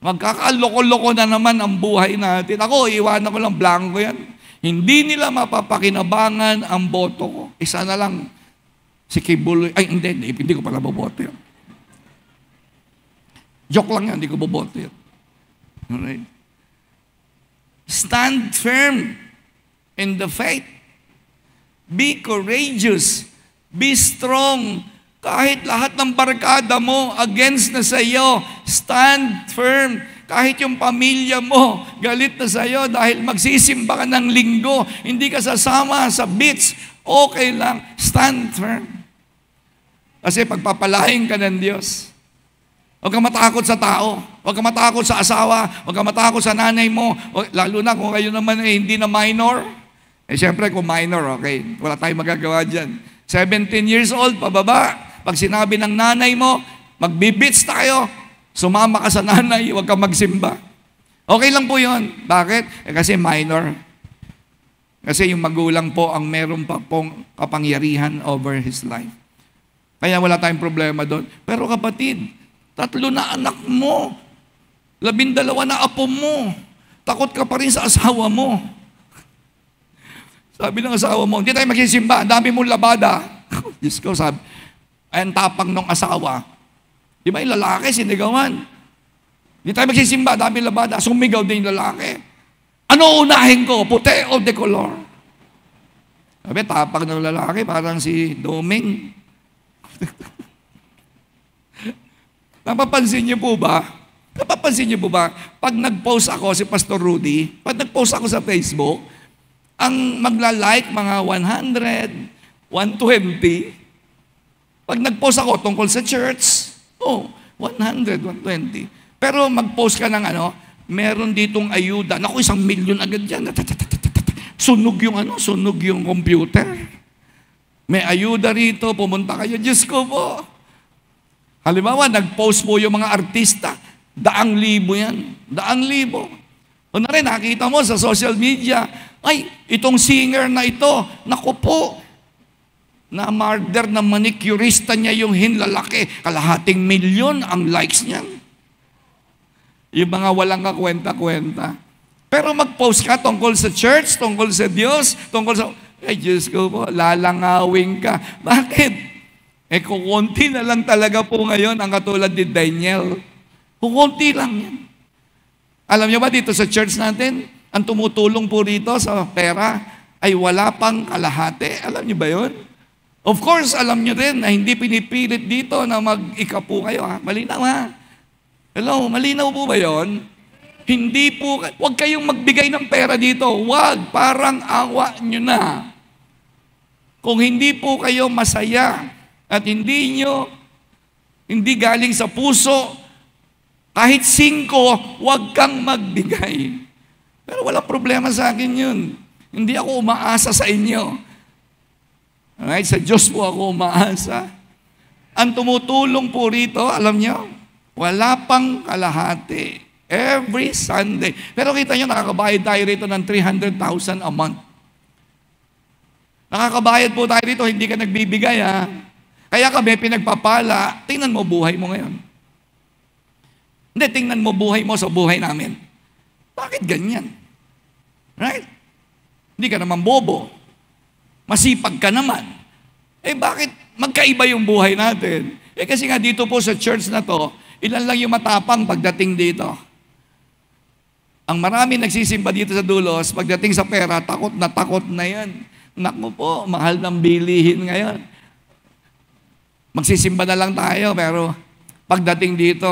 Magkakaloko-loko na naman ang buhay natin. Ako, iwanan ko lang, blanco yan. Hindi nila mapapakinabangan ang boto ko. Isa na lang, si Kibuloy. Ay, hindi ko pala boboto yan. Joke lang yan, hindi ko boboto yan. Alright. Stand firm in the faith. Be courageous. Be strong. Kahit lahat ng barkada mo against na sa iyo, stand firm. Kahit yung pamilya mo galit na sa iyo dahil magsisimba ka ng linggo, hindi ka sasama sa beach, okay lang. Stand firm. Kasi pagpapalain ka ng Diyos. Huwag kang matakot sa tao. Huwag kang matakot sa asawa. Huwag kang matakot sa nanay mo. Lalo na kung kayo naman hindi na minor. Siyempre kung minor, okay. Wala tayong magagawa dyan. 17 years old, pababa. Pag sinabi ng nanay mo, magbibits tayo. Sumama ka sa nanay, huwag kang magsimba. Okay lang po yun. Bakit? Kasi minor. Kasi yung magulang po ang meron pa pong kapangyarihan over his life. Kaya wala tayong problema doon. Pero kapatid, 3 na anak mo. 12 na apo mo. Takot ka pa rin sa asawa mo. Sabi ng asawa mo, hindi tayo magsisimba, dami mong labada. Diyos ko, sabi, ay ang tapang ng asawa. Di ba yung lalaki, sinigawan? Hindi tayo magsisimba, dami labada. Sumigaw din yung lalaki. Ano unahin ko, puti o de color? Sabi, tapang ng lalaki, parang si Doming. Napapansin niyo po ba? Pag nag-post ako, si Pastor Rudy, pag nag-post ako sa Facebook, ang magla-like mga 100, 120. Pag nag-post ako tungkol sa church, 100, 120. Pero mag-post ka ng meron ditong ayuda. Naku, 1,000,000 agad yan. Sunog yung computer. May ayuda rito, pumunta kayo. Diyos ko po. Halimbawa, nag-post po yung mga artista. 100,000 yan. 100,000. O na rin, nakita mo sa social media, ay, itong singer na ito, naku po, na-murder na manicurista niya yung hinlalaki. 250,000 ang likes niyan. Yung mga walang kakwenta-kwenta. Pero mag-post ka tungkol sa church, tungkol sa Diyos, tungkol sa... Ay, Diyos ko po, lalangawin ka. Bakit? Kukunti na lang talaga po ngayon ang katulad ni Daniel. Kukunti lang yan. Alam niyo ba dito sa church natin, ang tumutulong po rito sa pera ay wala pang kalahati. Alam niyo ba yun? Of course, alam niyo rin na hindi pinipilit dito na mag-ikapu kayo. Ha? Malinaw ha? Hello, malinaw po ba yun? Hindi po, huwag kayong magbigay ng pera dito. Huwag, parang awa nyo na. Kung hindi po kayo masaya at hindi galing sa puso, kahit 5, huwag kang magbigay. Pero wala problema sa akin yun. Hindi ako umaasa sa inyo. Alright, sa Diyos po ako umaasa. Ang tumutulong po rito, alam nyo, wala pang kalahati. Every Sunday. Pero kita nyo, nakakabayad tayo rito ng 300,000 a month. Nakakabayad po tayo rito, hindi ka nagbibigay ha. Kaya kami pinagpapala, tingnan mo buhay mo ngayon. Hindi, tingnan mo buhay mo sa buhay namin. Bakit ganyan? Right? Hindi ka naman bobo. Masipag ka naman. Bakit magkaiba yung buhay natin? Kasi nga dito po sa church na to, ilan lang yung matapang pagdating dito. Ang marami nagsisimba dito sa Dulos, pagdating sa pera, takot na yan. Naku po, mahal ng bilihin ngayon. Magsisimba na lang tayo, pero pagdating dito,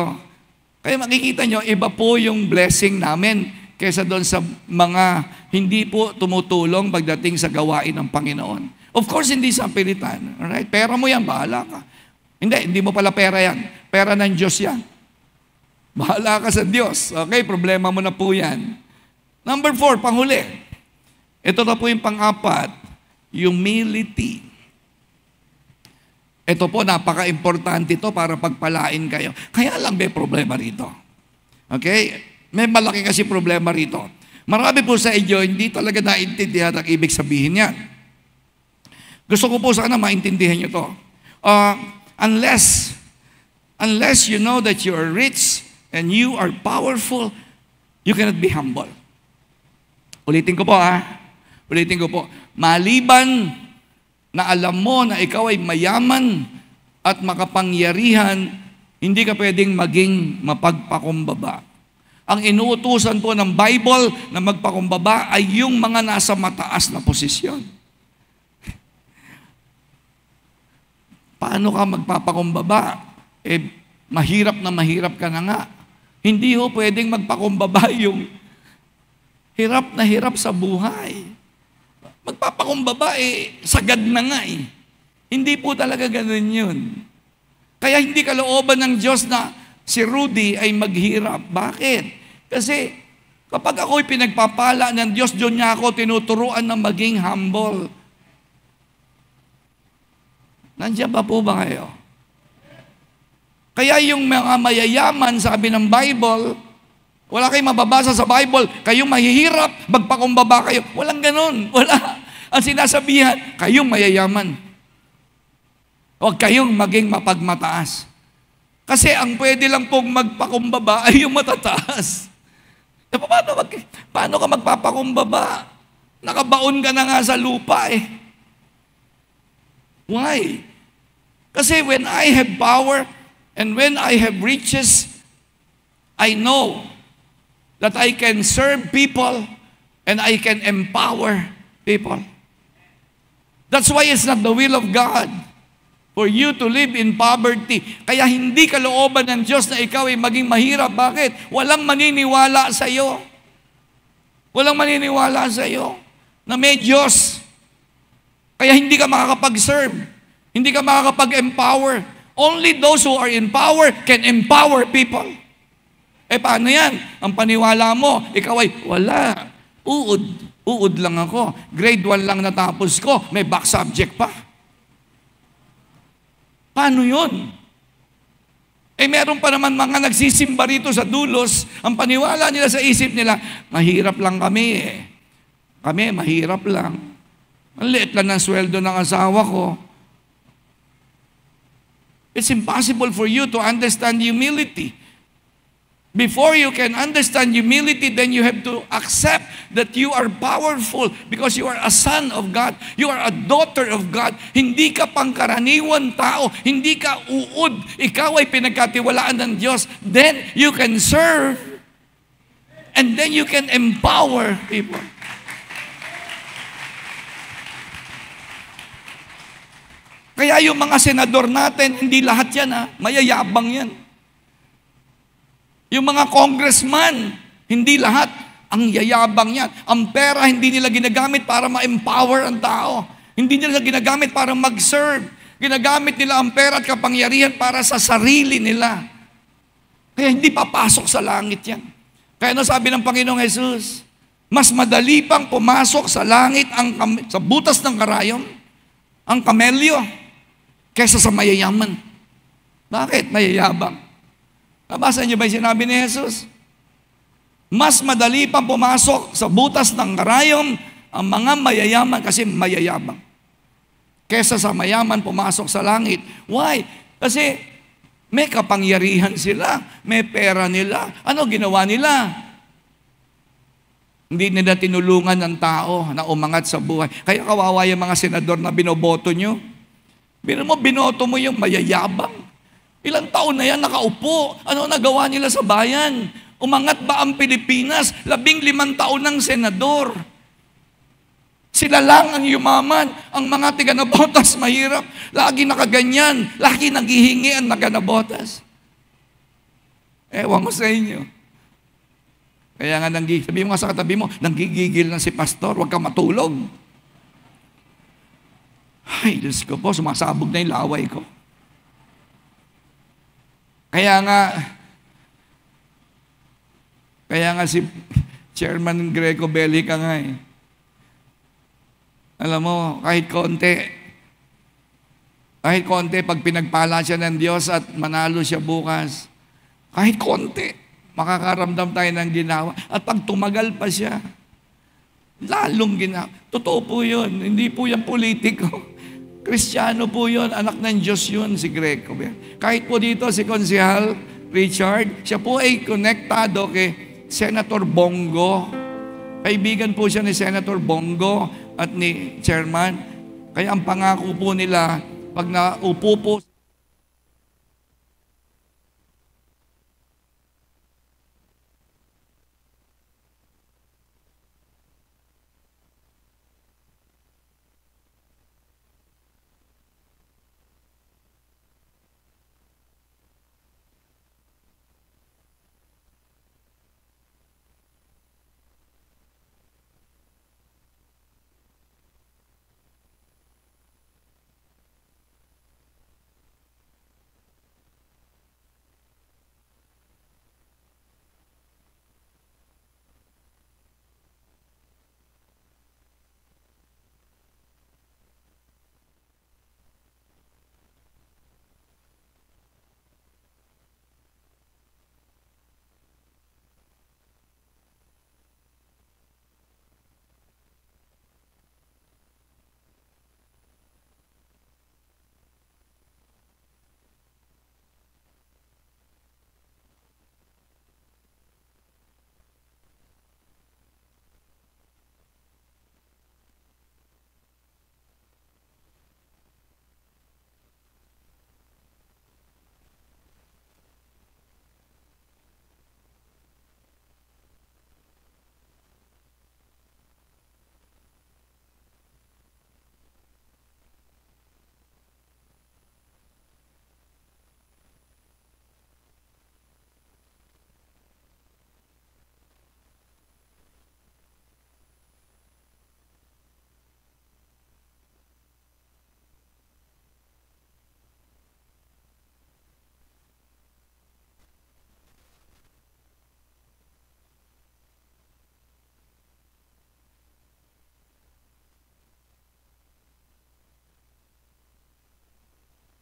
kaya makikita nyo, iba po yung blessing namin kaysa doon sa mga hindi po tumutulong pagdating sa gawain ng Panginoon. Of course, hindi sa pilitan. Alright? Pera mo yan, bahala ka. Hindi mo pala pera yan. Pera ng Diyos yan. Bahala ka sa Diyos. Okay, problema mo na po yan. Number 4, panghuli. Ito na po yung pang-4, humility. Ito po, napaka-importante ito para pagpalain kayo. Kaya lang may problema rito. Okay? May malaki kasi problema rito. Marami po sa inyo, hindi talaga naintindihan ang ibig sabihin yan. Gusto ko po sana maintindihan nyo to. Unless you know that you are rich and you are powerful, you cannot be humble. Ulitin ko po Ulitin ko po. Maliban na alam mo na ikaw ay mayaman at makapangyarihan, hindi ka pwedeng maging mapagpakumbaba. Ang inuutusan po ng Bible na magpakumbaba ay yung mga nasa mataas na posisyon. Paano ka magpapakumbaba? Mahirap ka na nga. Hindi ho pwedeng magpakumbaba yung hirap sa buhay. Magpapakumbaba sagad na nga Hindi po talaga ganun yun. Kaya hindi kalooban ng Diyos na si Rudy ay maghirap. Bakit? Kasi kapag ako'y pinagpapala ng Diyos, doon niya ako tinuturuan na maging humble. Nandiyan pa po ba kayo? Kaya yung mga mayayaman, sabi ng Bible, wala kayong mababasa sa Bible, kayong mahihirap, magpakumbaba kayo. Walang ganun. Wala. Ang sinasabihan, kayong mayayaman. Huwag kayong maging mapagmataas. Kasi ang pwede lang pong magpakumbaba ay yung matataas. Paano ka magpapakumbaba? Nakabaon ka na nga sa lupa Why? Kasi when I have power and when I have riches, I know that I can serve people and I can empower people. That's why it's not the will of God for you to live in poverty. Kaya hindi kalooban ng Diyos na ikaw ay maging mahirap. Bakit? Walang maniniwala sa iyo. Walang maniniwala sa iyo na may Diyos. Kaya hindi ka makakapag-serve. Hindi ka makakapag-empower. Only those who are in power can empower people. Paano yan? Ang paniwala mo, ikaw ay wala. Uud lang ako. Grade 1 lang natapos ko. May back subject pa. Paano yun? Meron pa naman mga nagsisimba rito sa dulos. Ang paniwala nila sa isip nila, mahirap lang kami eh. Kami, mahirap lang. Ang liit lang ng sweldo ng asawa ko. It's impossible for you to understand humility. Before you can understand humility, then you have to accept that you are powerful because you are a son of God. You are a daughter of God. Hindi ka pangkaraniwan tao. Hindi ka uod. Ikaw ay pinagkatiwalaan ng Diyos. Then you can serve and then you can empower people. Kaya yung mga senador natin, hindi lahat yan mayayabang yan. Yung mga congressman, hindi lahat ang yayabang yan. Ang pera hindi nila ginagamit para ma-empower ang tao. Hindi nila ginagamit para mag-serve. Ginagamit nila ang pera at kapangyarihan para sa sarili nila. Kaya hindi papasok sa langit yan. Kaya sabi ng Panginoong Jesus, mas madali pang pumasok sa langit sa butas ng karayom, ang kamelyo, kaysa sa mayayaman. Bakit? Mayayabang. Nabasa niyo ba yung sinabi ni Jesus? Mas madali pang pumasok sa butas ng karayom ang mga mayayaman kasi mayayabang. Kesa sa mayaman pumasok sa langit. Why? Kasi may kapangyarihan sila, may pera nila. Ano ginawa nila? Hindi nila tinulungan ng tao na umangat sa buhay. Kaya kawawa yung mga senador na binoboto nyo. Binoto mo yung mayayabang. Ilang taon na yan nakaupo. Ano nagawa nila sa bayan? Umangat ba ang Pilipinas? 15 taon ng senador. Sila lang ang yumaman. Ang mga tiganabotas mahirap. Lagi nakaganyan. Lagi naghihingi ang naganabotas. Ewan ko sa inyo. Kaya nga, sabi mo nga sa katabi mo, nanggigigil na si pastor, huwag ka matulog. Ay, Diyos ko po, sumasabog na yung laway ko. Kaya nga si Chairman Greco Bellica nga Alam mo, kahit konti, pag pinagpala siya ng Diyos at manalo siya bukas, kahit konti, makakaramdam tayo ng ginawa. At pag tumagal pa siya, lalong ginawa. Totoo po yun, hindi po yan politiko. Kristiyano po yun, anak ng Diyos yun, si Greco. Kahit po dito si Konsehal Richard, siya po ay konektado kay Senator Bongo. Kaibigan po siya ni Senator Bongo at ni Chairman. Kaya ang pangako po nila, pag naupo po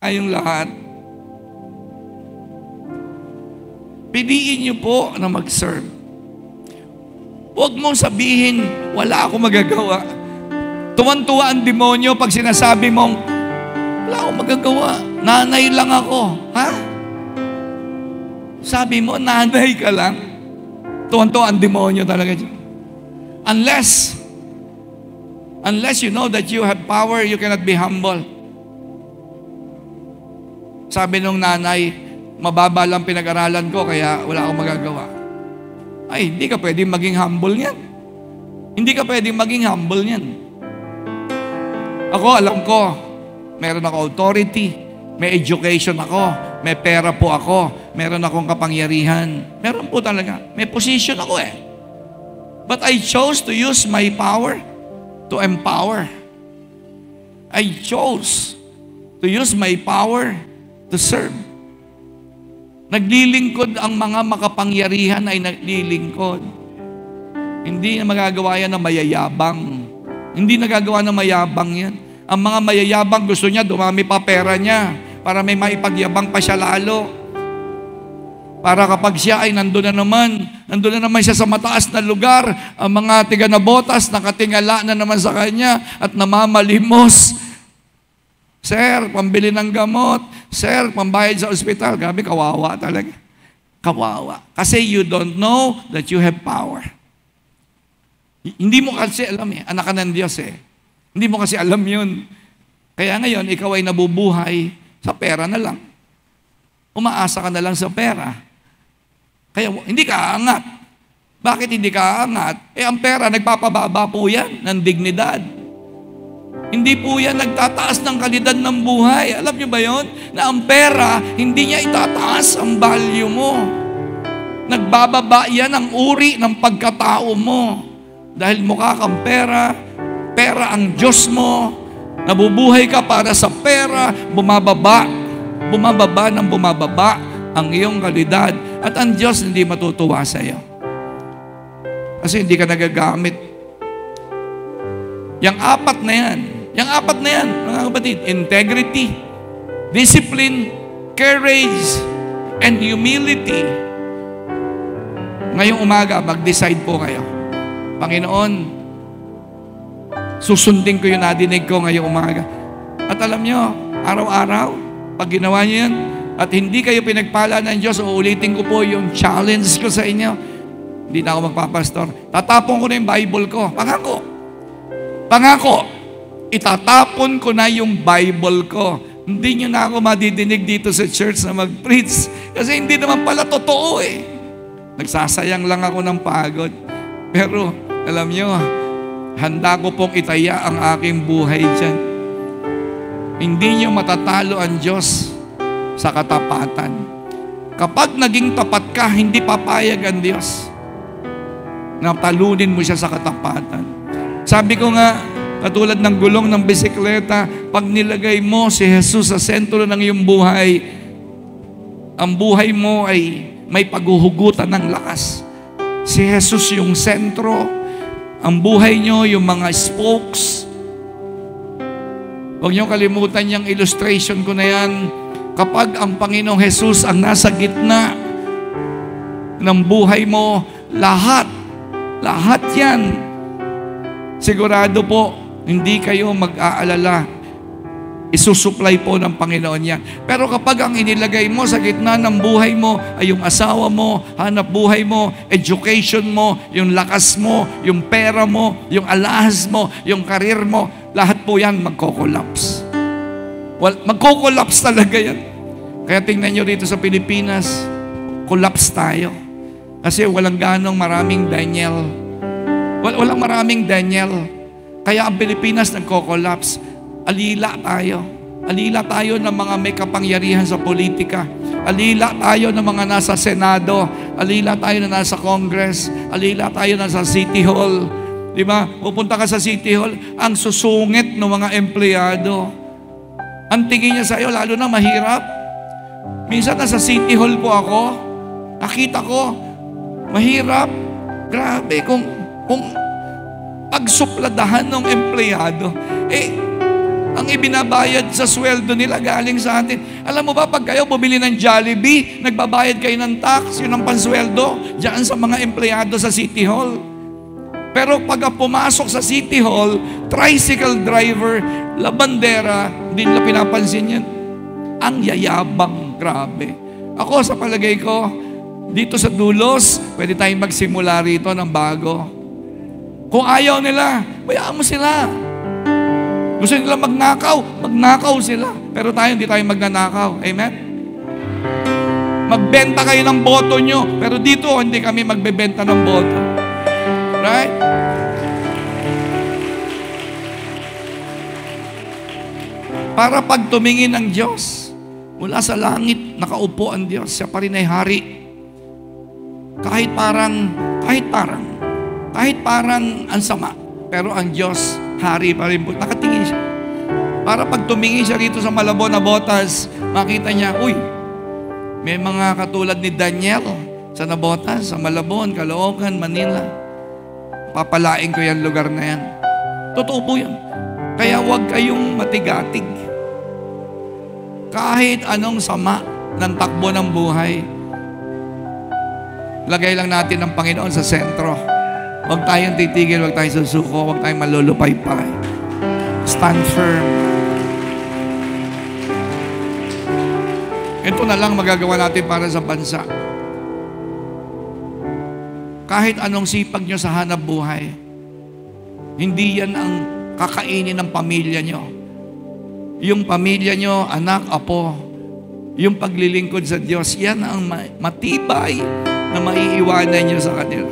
tayong lahat. Piliin niyo po na mag-serve. Huwag mong sabihin, wala akong magagawa. Tuwan-tuwa ang demonyo pag sinasabi mong, wala akong magagawa. Nanay lang ako. Ha? Sabi mo, nanay ka lang. Tuwan-tuwa ang demonyo talaga. Unless you know that you have power, you cannot be humble. Sabi nung nanay, mababa lang pinag-aralan ko, kaya wala akong magagawa. Ay, hindi ka pwedeng maging humble niyan. Hindi ka pwedeng maging humble niyan. Ako, alam ko, meron ako authority, may education ako, may pera po ako, meron akong kapangyarihan. Meron po talaga. May position ako eh. But I chose to use my power to empower. I chose to use my power to serve. Naglilingkod ang mga makapangyarihan ay naglilingkod. Hindi na magagawa yan ng mayayabang. Hindi nagagawa ng mayabang yan. Ang mga mayayabang gusto niya, dumami pa pera niya para may maipagyabang pa siya lalo. Para kapag siya ay nandun na naman siya sa mataas na lugar, ang mga tiga-nabotas nakatingala na naman sa kanya at namamalimos. Sir, pambili ng gamot. Sir, pambayad sa ospital. Grabe, kawawa talaga. Kawawa. Kasi you don't know that you have power. Hindi mo kasi alam eh. Anak ka ng Diyos eh. Hindi mo kasi alam yun. Kaya ngayon, ikaw ay nabubuhay sa pera na lang. Umaasa ka na lang sa pera. Kaya hindi ka aangat. Bakit hindi ka aangat? Eh, ang pera, nagpapababa po yan ng dignidad. Hindi po yan nagtataas ng kalidad ng buhay. Alam niyo ba yon? Na ang pera, hindi niya itataas ang value mo. Nagbababa yan ang uri ng pagkatao mo. Dahil mukha kang pera, pera ang Diyos mo, nabubuhay ka para sa pera, bumababa ang iyong kalidad. At ang Diyos hindi matutuwa sa iyo. Kasi hindi ka nagagamit. Yang apat na yan, mga kapatid, integrity, discipline, courage, and humility. Ngayong umaga, mag-decide po kayo. Panginoon, susundin ko yung nadinig ko ngayong umaga. At alam nyo, araw-araw, pag ginawa nyo yan, at hindi kayo pinagpala ng Diyos, uulitin ko po yung challenge ko sa inyo. Hindi na ako magpapastor. Tatapon ko na yung Bible ko. Pangako, itatapon ko na yung Bible ko. Hindi nyo na ako madidinig dito sa church na mag-preach. Kasi hindi naman pala totoo eh. Nagsasayang lang ako ng pagod. Pero, alam nyo, handa ko pong itaya ang aking buhay dyan. Hindi nyo matatalo ang Diyos sa katapatan. Kapag naging tapat ka, hindi papayag ang Diyos na talunin mo siya sa katapatan. Sabi ko nga, katulad ng gulong ng bisikleta, pag nilagay mo si Jesus sa sentro ng iyong buhay, ang buhay mo ay may paghuhugutan ng lakas. Si Jesus yung sentro, ang buhay nyo yung mga spokes. Huwag nyo kalimutan yung illustration ko na yan. Kapag ang Panginoong Jesus ang nasa gitna ng buhay mo, lahat yan, sigurado po, hindi kayo mag-aalala. Isusupply po ng Panginoon yan. Pero kapag ang inilagay mo sa gitna ng buhay mo ay yung asawa mo, hanap buhay mo, education mo, yung lakas mo, yung pera mo, yung alahas mo, yung karir mo, lahat po yan magko-collapse. Magko-collapse talaga yan. Kaya tingnan nyo dito sa Pilipinas, collapse tayo. Kasi walang ganong maraming Daniel. Walang maraming Daniel. Kaya ang Pilipinas nagko-collapse. Alila tayo. Alila tayo ng mga may kapangyarihan sa politika. Alila tayo ng mga nasa Senado. Alila tayo na nasa Congress. Alila tayo na sa City Hall. Di ba? Pupunta ka sa City Hall, ang susungit ng mga empleyado. Ang tingin niya sa iyo, lalo na mahirap. Minsan nasa City Hall po ako, nakita ko, mahirap. Grabe, kung pagsupladahan ng empleyado, Ang ibinabayad sa sweldo nila galing sa atin. Alam mo ba, pag kayo bumili ng Jollibee, nagbabayad kayo ng tax, yun ang pansweldo, diyan sa mga empleyado sa City Hall. Pero pag pumasok sa City Hall, tricycle driver, labandera, hindi nila pinapansin yan. Ang yayabang, grabe. Ako, sa palagay ko, dito sa Dulos, pwede tayong magsimula rito ng bago. Kung ayaw nila, bayaan mo sila. Gusto nila magnakaw sila. Pero tayo, hindi tayo magnanakaw. Amen? Magbenta kayo ng boto nyo, pero dito, hindi kami magbebenta ng boto. Right? Para pag tumingin ang Diyos, mula sa langit, nakaupo ang Diyos. Siya pa rin ay hari. Kahit parang ang sama. Pero ang Diyos, hari pa rin po. Nakatingin siya. Para pag tumingin siya rito sa Malabon na Botas, makita niya, uy, may mga katulad ni Daniel sa Nabotas, sa Malabon, Caloocan, Manila. Papalain ko yan lugar na yan. Totoo po yan. Kaya huwag kayong matigatig. Kahit anong sama ng takbo ng buhay, lagay lang natin ang Panginoon sa sentro. Huwag tayong titigil, huwag tayong susuko, huwag tayong malulupay-pay. Stand firm. Ito na lang magagawa natin para sa bansa. Kahit anong sipag nyo sa hanap buhay, hindi yan ang kakainin ng pamilya nyo. Yung pamilya nyo, anak, apo, yung paglilingkod sa Diyos, yan ang matibay na maiiwanan nyo sa kanila.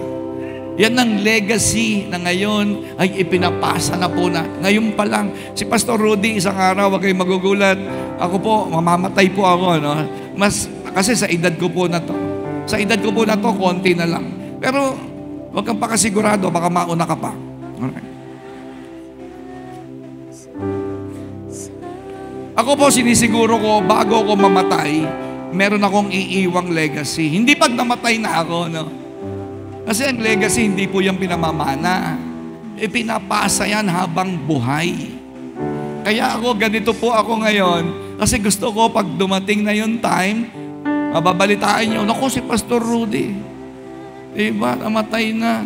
Yan ang legacy na ngayon ay ipinapasa na po na. Ngayon pa lang, si Pastor Rudy, isang araw, wag kayong magugulat. Ako po, mamamatay po ako. No? Kasi sa edad ko po na to. Sa edad ko po na to, konti na lang. Pero, wag kang pakasigurado, baka mauna ka pa. Alright. Ako po, sinisiguro ko, bago ako mamatay, meron akong iiwang legacy. Hindi pag namatay na ako, no? Kasi ang legacy, hindi po yung pinamamana. Pinapasa yan habang buhay. Kaya ako, ganito po ako ngayon. Kasi gusto ko, pag dumating na yung time, mababalitaan nyo, naku, si Pastor Rudy. Diba? Namatay na.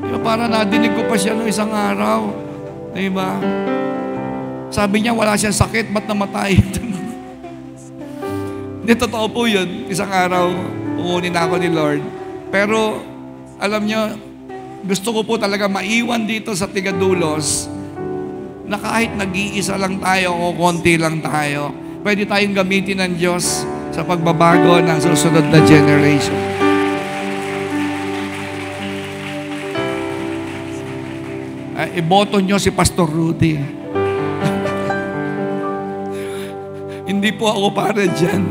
Diba? Para nadinig ko pa siya noong isang araw. Diba? Sabi niya, wala siyang sakit, ba't namatay? Hindi, totoo po yun. Isang araw, uunin ako ni Lord. Pero, alam niyo, gusto ko po talaga maiwan dito sa Tigadulos na kahit nag-iisa lang tayo o konti lang tayo, pwede tayong gamitin ng Diyos sa pagbabago ng susunod na generation. Iboto nyo si Pastor Rudy. Hindi po ako para dyan.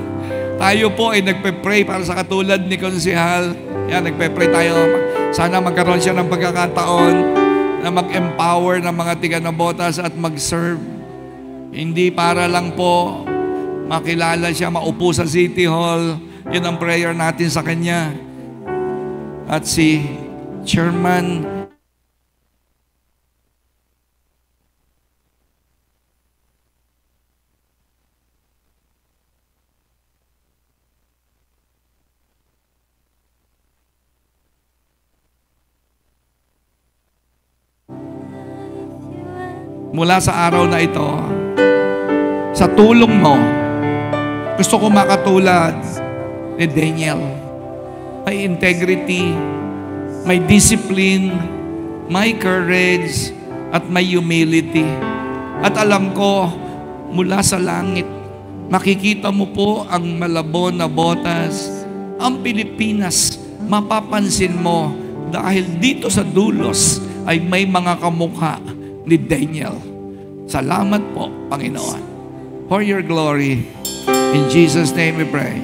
Tayo po ay nagpe-pray para sa katulad ni Konsehal. Yan, nagpe-pray tayo. Sana magkaroon siya ng pagkakataon na mag-empower ng mga tiga-Nabotas at mag-serve. Hindi para lang po makilala siya, maupo sa City Hall. Yun ang prayer natin sa kanya. At si Chairman mula sa araw na ito, sa tulong mo, gusto ko makatulad ni Daniel. May integrity, may discipline, may courage, at may humility. At alam ko, mula sa langit, makikita mo po ang Malabon na Botas, ang Pilipinas, mapapansin mo dahil dito sa Dulos ay may mga kamukha ni Daniel. Salamat po, Panginoon. For your glory. In Jesus' name we pray.